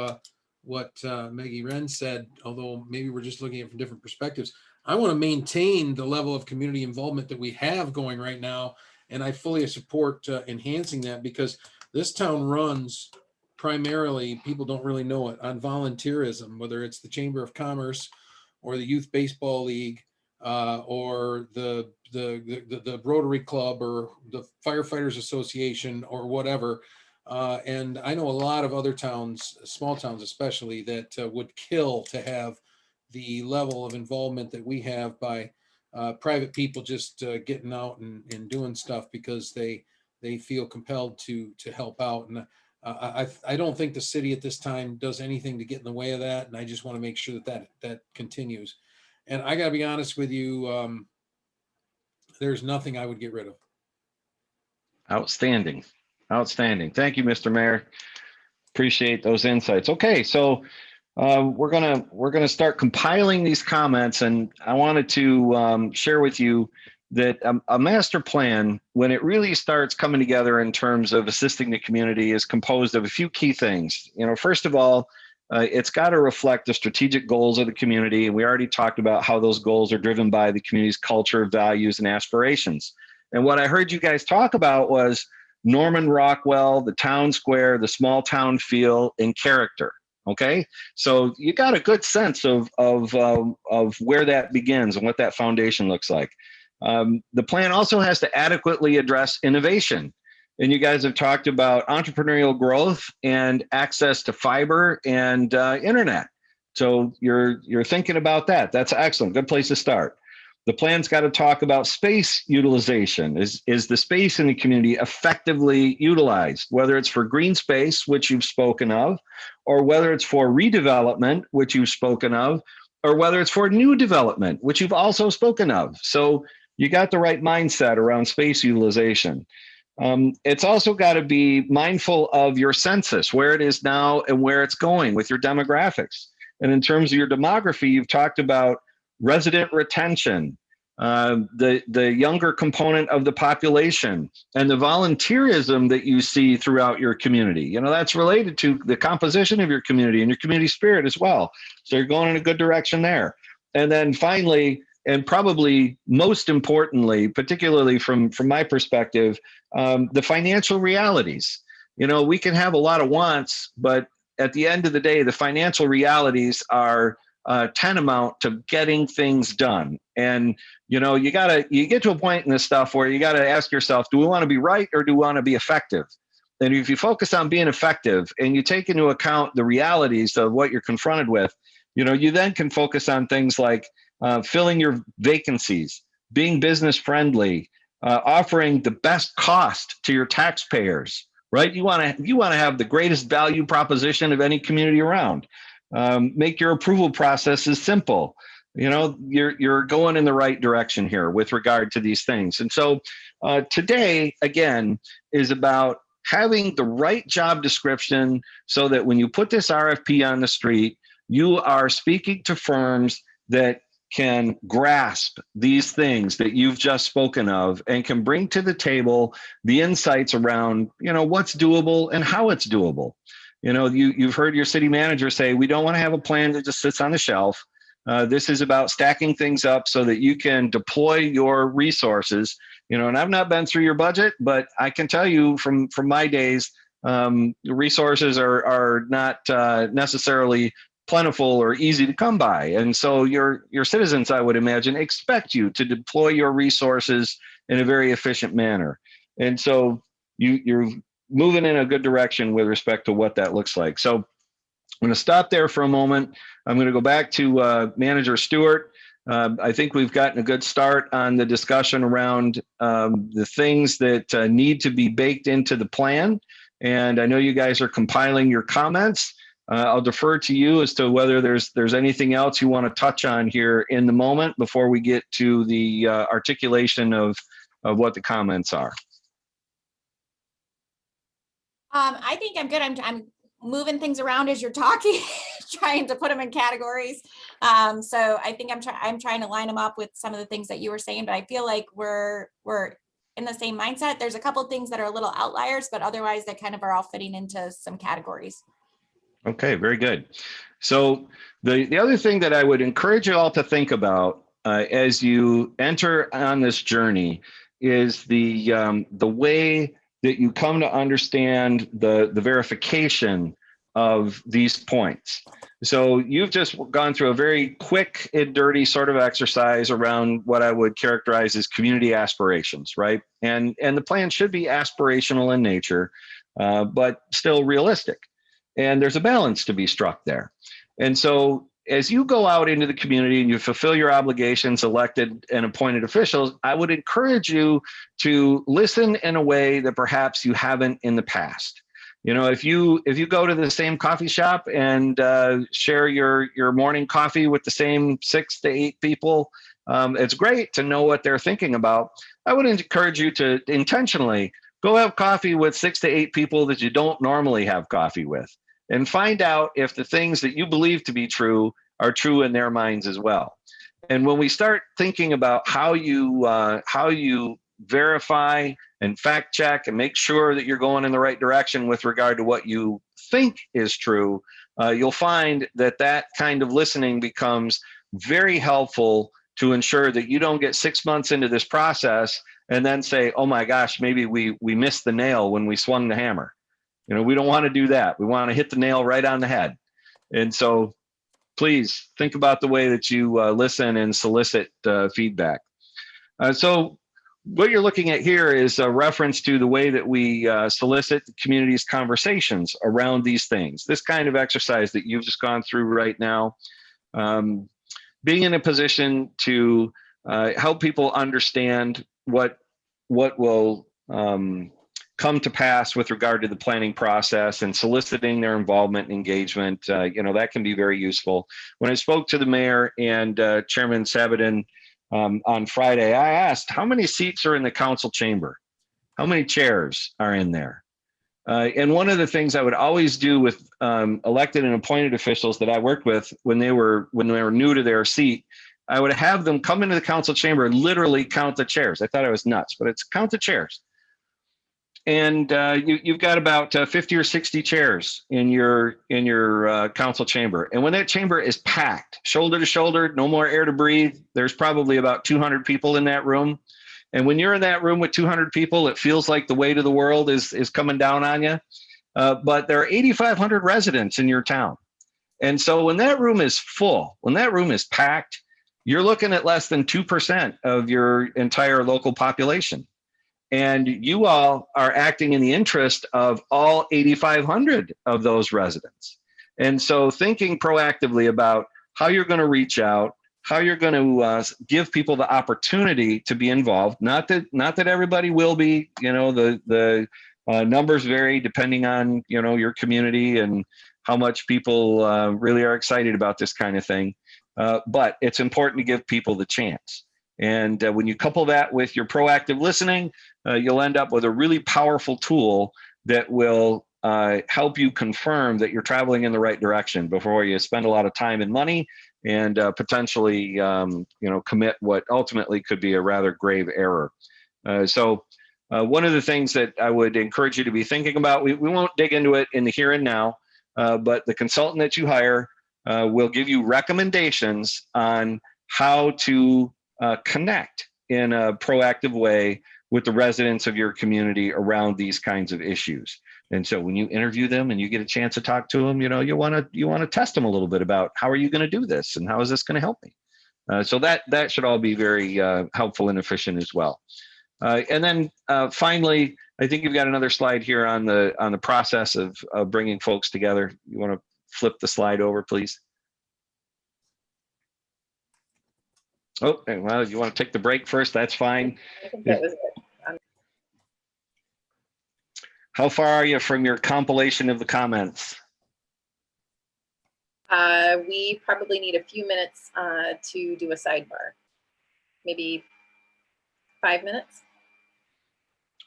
what Maggie Wren said, although maybe we're just looking at it from different perspectives. I want to maintain the level of community involvement that we have going right now. And I fully support enhancing that, because this town runs primarily, people don't really know it, on volunteerism, whether it's the Chamber of Commerce or the Youth Baseball League, or the Rotary Club or the Firefighters Association or whatever. And I know a lot of other towns, small towns especially, that would kill to have the level of involvement that we have by private people just getting out and doing stuff because they feel compelled to help out. And I don't think the city at this time does anything to get in the way of that. And I just want to make sure that continues. And I got to be honest with you, there's nothing I would get rid of. Outstanding. Outstanding. Thank you, Mr. Mayor. Appreciate those insights. Okay, so we're gonna start compiling these comments, and I wanted to share with you that a master plan, when it really starts coming together in terms of assisting the community, is composed of a few key things. You know, first of all, it's got to reflect the strategic goals of the community. And we already talked about how those goals are driven by the community's culture, values, and aspirations. And what I heard you guys talk about was Norman Rockwell, the town square, the small town feel, and character. Okay, so you got a good sense of where that begins and what that foundation looks like. The plan also has to adequately address innovation. And you guys have talked about entrepreneurial growth and access to fiber and internet. So you're thinking about that. That's excellent. Good place to start. The plan's got to talk about space utilization. Is the space in the community effectively utilized, whether it's for green space, which you've spoken of, or whether it's for redevelopment, which you've spoken of, or whether it's for new development, which you've also spoken of. So you got the right mindset around space utilization. It's also got to be mindful of your census, where it is now and where it's going with your demographics. And in terms of your demography, you've talked about resident retention, the younger component of the population, and the volunteerism that you see throughout your community. You know, that's related to the composition of your community and your community spirit as well. So you're going in a good direction there. And then finally, and probably most importantly, particularly from my perspective, the financial realities. You know, we can have a lot of wants, but at the end of the day, the financial realities are tantamount to getting things done. And, you know, you get to a point in this stuff where you got to ask yourself, do we want to be right or do we want to be effective? And if you focus on being effective and you take into account the realities of what you're confronted with, you know, you then can focus on things like filling your vacancies, being business friendly, offering the best cost to your taxpayers, right? You want to have the greatest value proposition of any community around. Make your approval processes simple. You know, you're going in the right direction here with regard to these things. And so today, again, is about having the right job description so that when you put this RFP on the street, you are speaking to firms that can grasp these things that you've just spoken of and can bring to the table the insights around, you know, what's doable and how it's doable. You know, you've heard your city manager say, we don't want to have a plan that just sits on the shelf. This is about stacking things up so that you can deploy your resources. You know, and I've not been through your budget, but I can tell you from my days, the resources are not necessarily plentiful or easy to come by. And so your citizens, I would imagine, expect you to deploy your resources in a very efficient manner. And so you're moving in a good direction with respect to what that looks like. So I'm going to stop there for a moment. I'm going to go back to Manager Stewart. I think we've gotten a good start on the discussion around the things that need to be baked into the plan. And I know you guys are compiling your comments. I'll defer to you as to whether there's anything else you want to touch on here in the moment before we get to the articulation of what the comments are. I think I'm good. I'm moving things around as you're talking, trying to put them in categories. So I think I'm trying to line them up with some of the things that you were saying, but I feel like we're in the same mindset. There's a couple of things that are a little outliers, but otherwise they kind of are all fitting into some categories. Okay, very good. So the other thing that I would encourage you all to think about as you enter on this journey is the way that you come to understand the verification of these points. So you've just gone through a very quick and dirty sort of exercise around what I would characterize as community aspirations, right? And the plan should be aspirational in nature, but still realistic. And there's a balance to be struck there. And so as you go out into the community and you fulfill your obligations, elected and appointed officials, I would encourage you to listen in a way that perhaps you haven't in the past. You know, if you go to the same coffee shop and share your morning coffee with the same 6 to 8 people, it's great to know what they're thinking about. I would encourage you to intentionally go have coffee with 6 to 8 people that you don't normally have coffee with, and find out if the things that you believe to be true are true in their minds as well. And when we start thinking about how you verify and fact check and make sure that you're going in the right direction with regard to what you think is true, you'll find that kind of listening becomes very helpful to ensure that you don't get 6 months into this process and then say, oh my gosh, maybe we missed the nail when we swung the hammer. You know, we don't want to do that. We want to hit the nail right on the head. And so please think about the way that you listen and solicit feedback. So what you're looking at here is a reference to the way that we solicit the community's conversations around these things. This kind of exercise that you've just gone through right now, being in a position to help people understand what will come to pass with regard to the planning process and soliciting their involvement and engagement, that can be very useful. When I spoke to the mayor and Chairman Sabatin on Friday, I asked, how many seats are in the council chamber? How many chairs are in there? And one of the things I would always do with elected and appointed officials that I worked with when they were new to their seat, I would have them come into the council chamber and literally count the chairs. I thought I was nuts, but it's count the chairs. And you've got about 50 or 60 chairs in your council chamber. And when that chamber is packed, shoulder to shoulder, no more air to breathe, there's probably about 200 people in that room. And when you're in that room with 200 people, it feels like the weight of the world is coming down on you. But there are 8,500 residents in your town. And so when that room is full, when that room is packed, you're looking at less than 2% of your entire local population. And you all are acting in the interest of all 8,500 of those residents. And so thinking proactively about how you're going to reach out, how you're going to give people the opportunity to be involved. Not that everybody will be, the numbers vary depending on, your community and how much people really are excited about this kind of thing. But it's important to give people the chance. And when you couple that with your proactive listening, you'll end up with a really powerful tool that will help you confirm that you're traveling in the right direction before you spend a lot of time and money and potentially, commit what ultimately could be a rather grave error. So one of the things that I would encourage you to be thinking about, we won't dig into it in the here and now, but the consultant that you hire will give you recommendations on how to connect in a proactive way with the residents of your community around these kinds of issues. And so when you interview them and you get a chance to talk to them, you want to test them a little bit about how are you going to do this and how is this going to help me? So that should all be very helpful and efficient as well. And then finally, I think you've got another slide here on the process of bringing folks together. You want to flip the slide over, please? Oh, well, you want to take the break first? That's fine. I think that was it. How far are you from your compilation of the comments? We probably need a few minutes to do a sidebar. Maybe 5 minutes.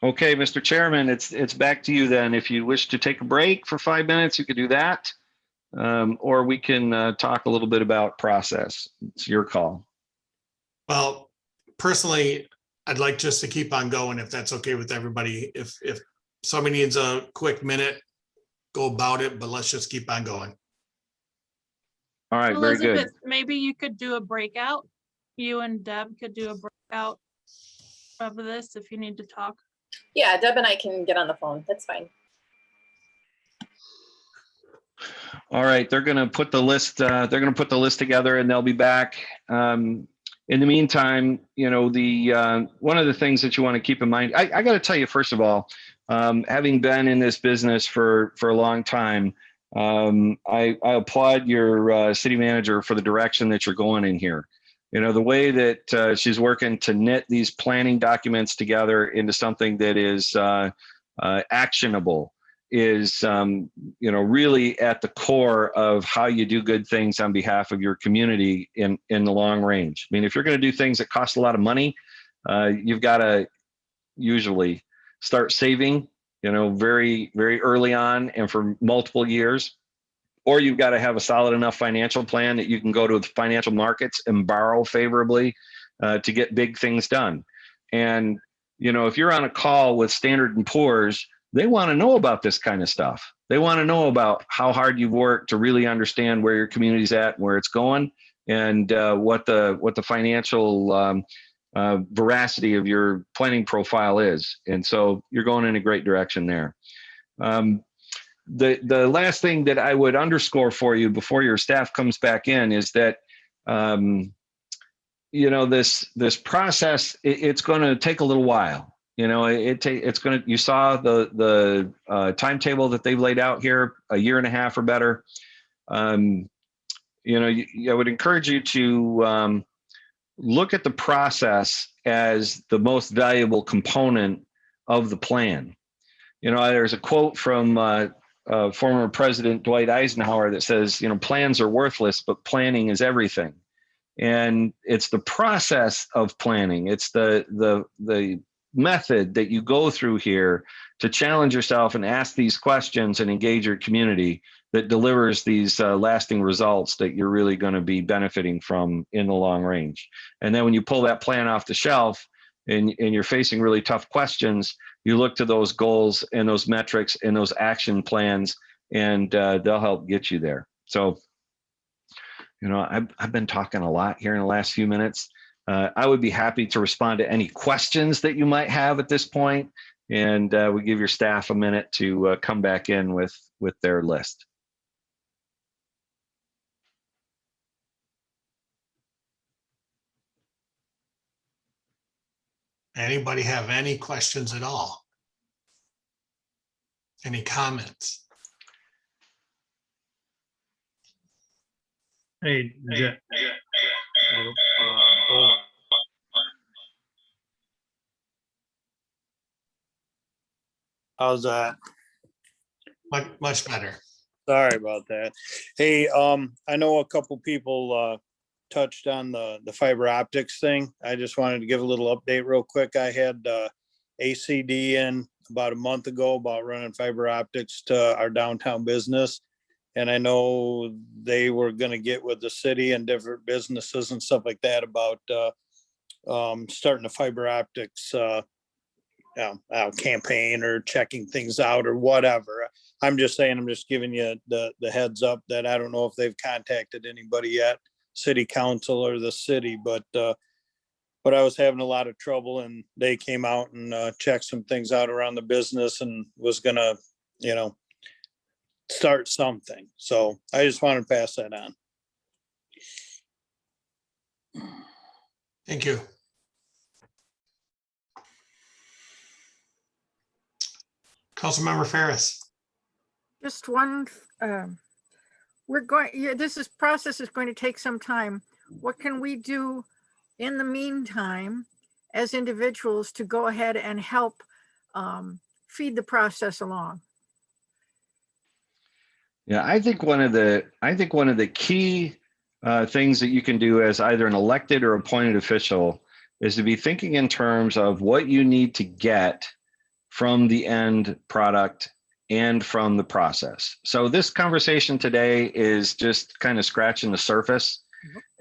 Okay, Mr. Chairman, it's back to you then. If you wish to take a break for 5 minutes, you could do that. Or we can talk a little bit about process. It's your call. Well, personally, I'd like just to keep on going if that's okay with everybody. If somebody needs a quick minute, go about it, but let's just keep on going. All right, very good. Elizabeth, maybe you could do a breakout. You and Deb could do a breakout of this if you need to talk. Yeah, Deb and I can get on the phone. That's fine. All right, they're going to put the list. They're going to put the list together, and they'll be back. In the meantime, one of the things that you want to keep in mind. I got to tell you, first of all, having been in this business for a long time, I applaud your city manager for the direction that you're going in here. The way that she's working to knit these planning documents together into something that is actionable is, really at the core of how you do good things on behalf of your community in the long range. I mean, if you're going to do things that cost a lot of money, you've got to usually start saving, very, very early on and for multiple years. Or you've got to have a solid enough financial plan that you can go to the financial markets and borrow favorably to get big things done. And, if you're on a call with Standard & Poor's, they want to know about this kind of stuff. They want to know about how hard you've worked to really understand where your community's at and where it's going, and what the financial veracity of your planning profile is. And so you're going in a great direction there. the last thing that I would underscore for you before your staff comes back in is that, this process, it's going to take a little while. You saw the timetable that they've laid out here, a year and a half or better. I would encourage you to look at the process as the most valuable component of the plan. There's a quote from former President Dwight Eisenhower that says, plans are worthless, but planning is everything. And it's the process of planning. It's the method that you go through here to challenge yourself and ask these questions and engage your community that delivers these lasting results that you're really going to be benefiting from in the long range. And then when you pull that plan off the shelf and you're facing really tough questions, you look to those goals and those metrics and those action plans, and they'll help get you there. So, I've been talking a lot here in the last few minutes. I would be happy to respond to any questions that you might have at this point, and we give your staff a minute to come back in with their list. Anybody have any questions at all? Any comments? Hey, how's that? Much better. Sorry about that. Hey, I know a couple people touched on the fiber optics thing. I just wanted to give a little update real quick. I had ACD in about a month ago about running fiber optics to our downtown business. And I know they were going to get with the city and different businesses and stuff like that about starting a fiber optics campaign or checking things out or whatever. I'm just saying, I'm just giving you the heads up that I don't know if they've contacted anybody yet, city council or the city, but I was having a lot of trouble, and they came out and checked some things out around the business and was gonna, start something. So I just wanted to pass that on. Thank you. Councilmember Ferris. Just one, this process is going to take some time. What can we do in the meantime as individuals to go ahead and help feed the process along? Yeah, I think one of the key things that you can do as either an elected or appointed official is to be thinking in terms of what you need to get from the end product and from the process. So this conversation today is just kind of scratching the surface.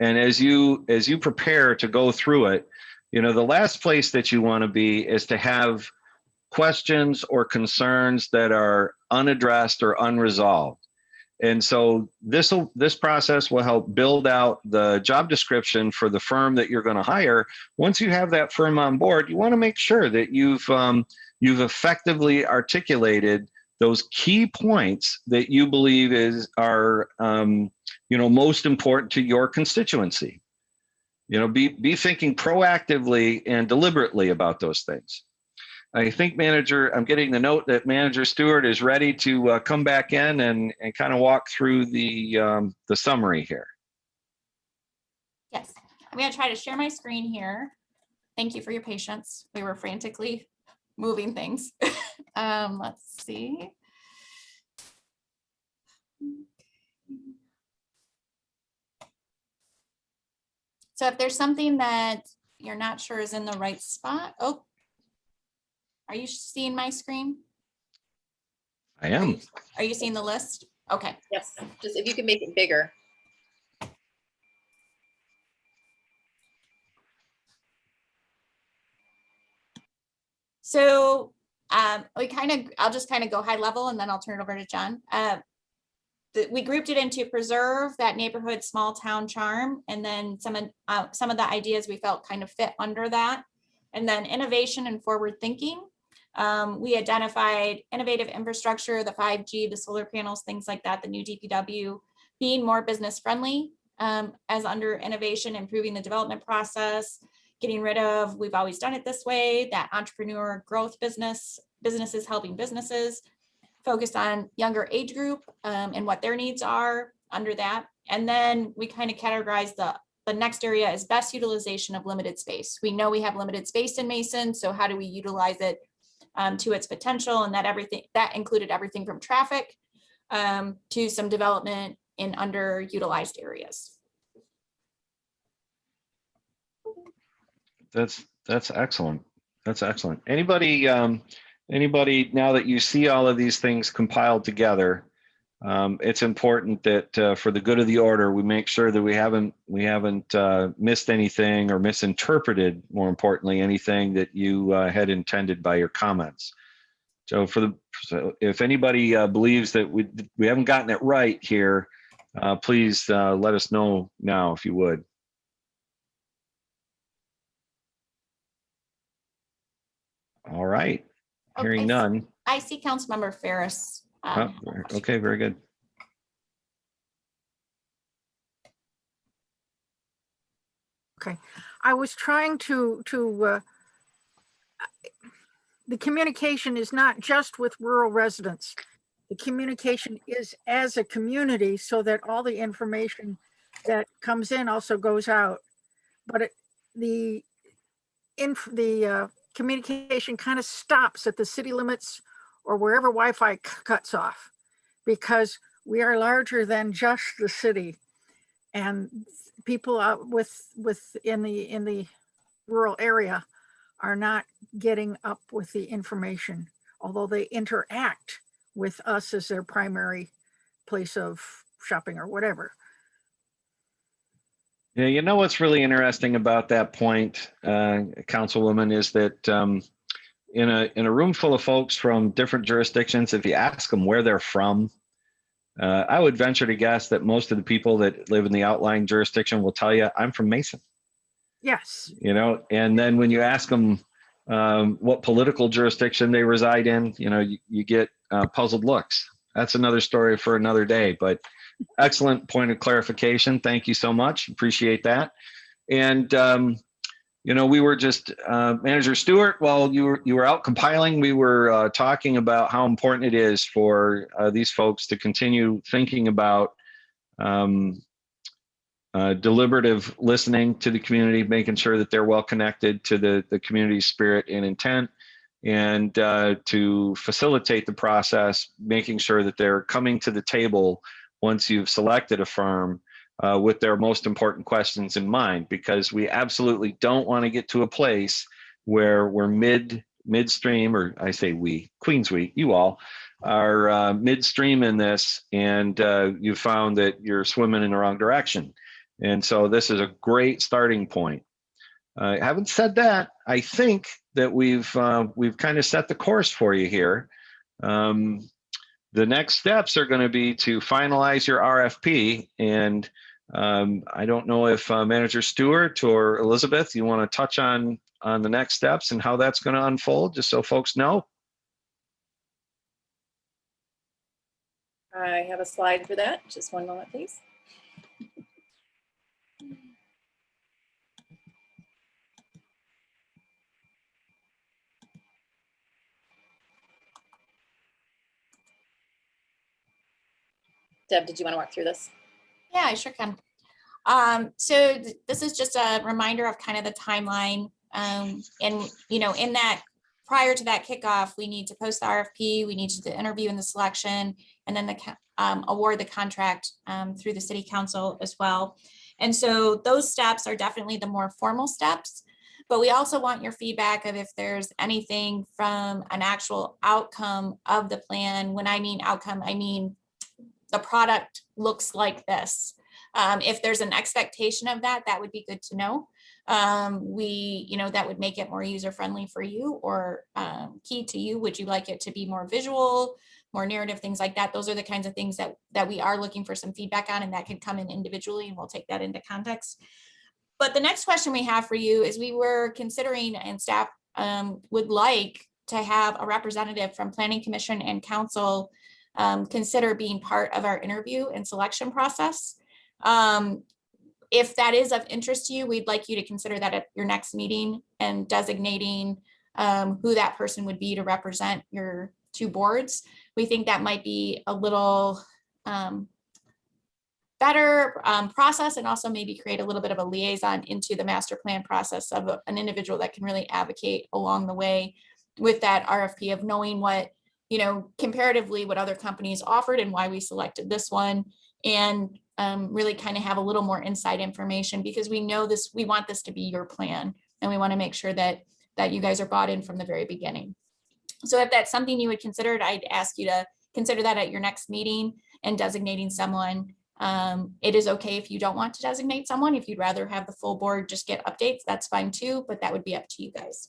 And as you prepare to go through it, the last place that you want to be is to have questions or concerns that are unaddressed or unresolved. And so this process will help build out the job description for the firm that you're going to hire. Once you have that firm on board, you want to make sure that you've effectively articulated those key points that you believe are most important to your constituency. Be thinking proactively and deliberately about those things. I think I'm getting the note that Manager Stewart is ready to come back in and kind of walk through the summary here. Yes, I'm going to try to share my screen here. Thank you for your patience. We were frantically moving things. Let's see. So if there's something that you're not sure is in the right spot, are you seeing my screen? I am. Are you seeing the list? Okay. Yes, just if you can make it bigger. So I'll just kind of go high level and then I'll turn it over to John. We grouped it into preserve that neighborhood small town charm, and then some of the ideas we felt kind of fit under that, and then innovation and forward thinking. We identified innovative infrastructure, the 5G, the solar panels, things like that, the new DPW, being more business friendly as under innovation, improving the development process, getting rid of, we've always done it this way, that entrepreneur growth businesses helping businesses, focused on younger age group and what their needs are under that. And then we kind of categorize the next area as best utilization of limited space. We know we have limited space in Mason, so how do we utilize it to its potential? And that included everything from traffic to some development in underutilized areas. That's excellent. That's excellent. Anybody, now that you see all of these things compiled together, it's important that for the good of the order, we make sure that we haven't missed anything or misinterpreted, more importantly, anything that you had intended by your comments. So if anybody believes that we haven't gotten it right here, please let us know now, if you would. All right. Hearing none. I see Councilmember Ferris. Okay, very good. Okay, I was trying to the communication is not just with rural residents. The communication is as a community so that all the information that comes in also goes out. But the communication kind of stops at the city limits or wherever Wi-Fi cuts off, because we are larger than just the city, and people out in the rural area are not getting up with the information, although they interact with us as their primary place of shopping or whatever. Yeah, you know what's really interesting about that point, Councilwoman, is that in a room full of folks from different jurisdictions, if you ask them where they're from, I would venture to guess that most of the people that live in the outlying jurisdiction will tell you, I'm from Mason. Yes. You know, and then when you ask them what political jurisdiction they reside in, you know, you get puzzled looks. That's another story for another day, but excellent point of clarification. Thank you so much. Appreciate that. And, you know, we were just, Manager Stewart, while you were out compiling, we were talking about how important it is for these folks to continue thinking about deliberative listening to the community, making sure that they're well connected to the community's spirit and intent, and to facilitate the process, making sure that they're coming to the table once you've selected a firm with their most important questions in mind, because we absolutely don't want to get to a place where we're midstream, or I say we, Queens we, you all are midstream in this, and you found that you're swimming in the wrong direction. And so this is a great starting point. Having said that, I think that we've kind of set the course for you here. The next steps are going to be to finalize your RFP, and I don't know if Manager Stewart or Elizabeth, you want to touch on the next steps and how that's going to unfold, just so folks know. I have a slide for that. Just one moment, please. Deb, did you want to walk through this? Yeah, I sure can. This is just a reminder of kind of the timeline. And, you know, in that, prior to that kickoff, we need to post the RFP, we need to interview in the selection, and then award the contract through the city council as well. And so those steps are definitely the more formal steps, but we also want your feedback of if there's anything from an actual outcome of the plan. When I mean outcome, I mean the product looks like this. If there's an expectation of that, that would be good to know. That would make it more user-friendly for you, or key to you. Would you like it to be more visual, more narrative, things like that? Those are the kinds of things that we are looking for some feedback on, and that can come in individually, and we'll take that into context. But the next question we have for you is, we were considering, and staff would like to have a representative from Planning Commission and Council consider being part of our interview and selection process. If that is of interest to you, we'd like you to consider that at your next meeting and designating who that person would be to represent your two boards. We think that might be a little better process, and also maybe create a little bit of a liaison into the master plan process of an individual that can really advocate along the way with that RFP, of knowing what, comparatively what other companies offered and why we selected this one, and really kind of have a little more inside information, because we know this, we want this to be your plan, and we want to make sure that you guys are bought in from the very beginning. So if that's something you would consider, I'd ask you to consider that at your next meeting and designating someone. It is okay if you don't want to designate someone. If you'd rather have the full board just get updates, that's fine too, but that would be up to you guys.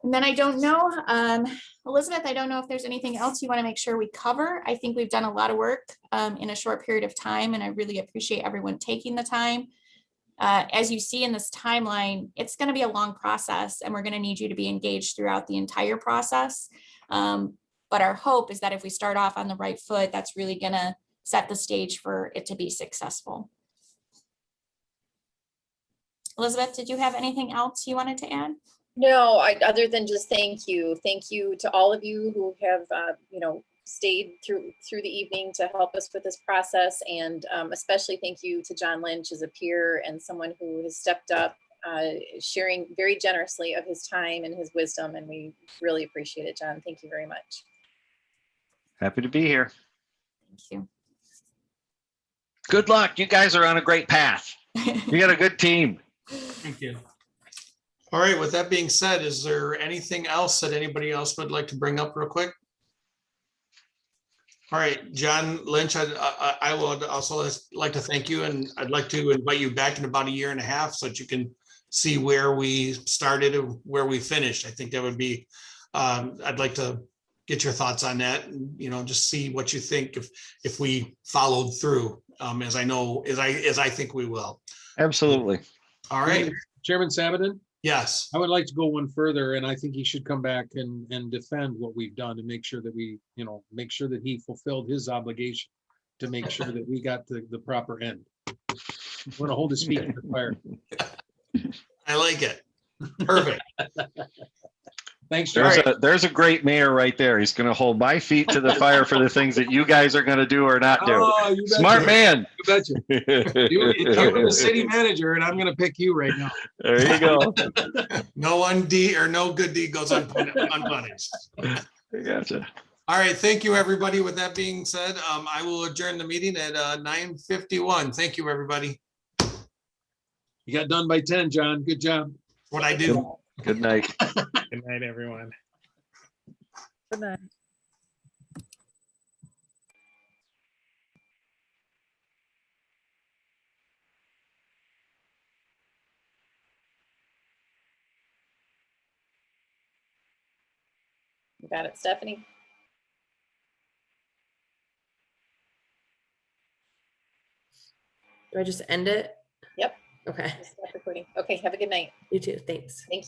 And then I don't know, Elizabeth, I don't know if there's anything else you want to make sure we cover. I think we've done a lot of work in a short period of time, and I really appreciate everyone taking the time. As you see in this timeline, it's going to be a long process, and we're going to need you to be engaged throughout the entire process. But our hope is that if we start off on the right foot, that's really going to set the stage for it to be successful. Elizabeth, did you have anything else you wanted to add? No, other than just thank you. Thank you to all of you who have, stayed through the evening to help us with this process. And especially thank you to John Lynch as a peer and someone who has stepped up, sharing very generously of his time and his wisdom. And we really appreciate it, John. Thank you very much. Happy to be here. Thank you. Good luck. You guys are on a great path. You got a good team. Thank you. All right, with that being said, is there anything else that anybody else would like to bring up real quick? All right, John Lynch, I would also like to thank you, and I'd like to invite you back in about a year and a half so that you can see where we started and where we finished. I think that would be, I'd like to get your thoughts on that, and, just see what you think if we followed through, as I think we will. Absolutely. All right. Chairman Sabaton? Yes. I would like to go one further, and I think he should come back and defend what we've done and make sure that make sure that he fulfilled his obligation to make sure that we got the proper end. I'm going to hold his feet to the fire. I like it. Perfect. Thanks, There's a great mayor right there. He's going to hold my feet to the fire for the things that you guys are going to do or not do. Oh, Smart man. You betcha. You're the city manager, and I'm going to pick you right now. There you go. No good deed goes unpunished. Gotcha. All right. Thank you, everybody. With that being said, I will adjourn the meeting at 9:51. Thank you, everybody. You got done by 10, John. Good job. What I do. Good night. Good night, everyone. Good night. You got it, Stephanie? Do I just end it? Yep. Okay. Stop recording. Okay, have a good night. You too. Thanks. Thank you.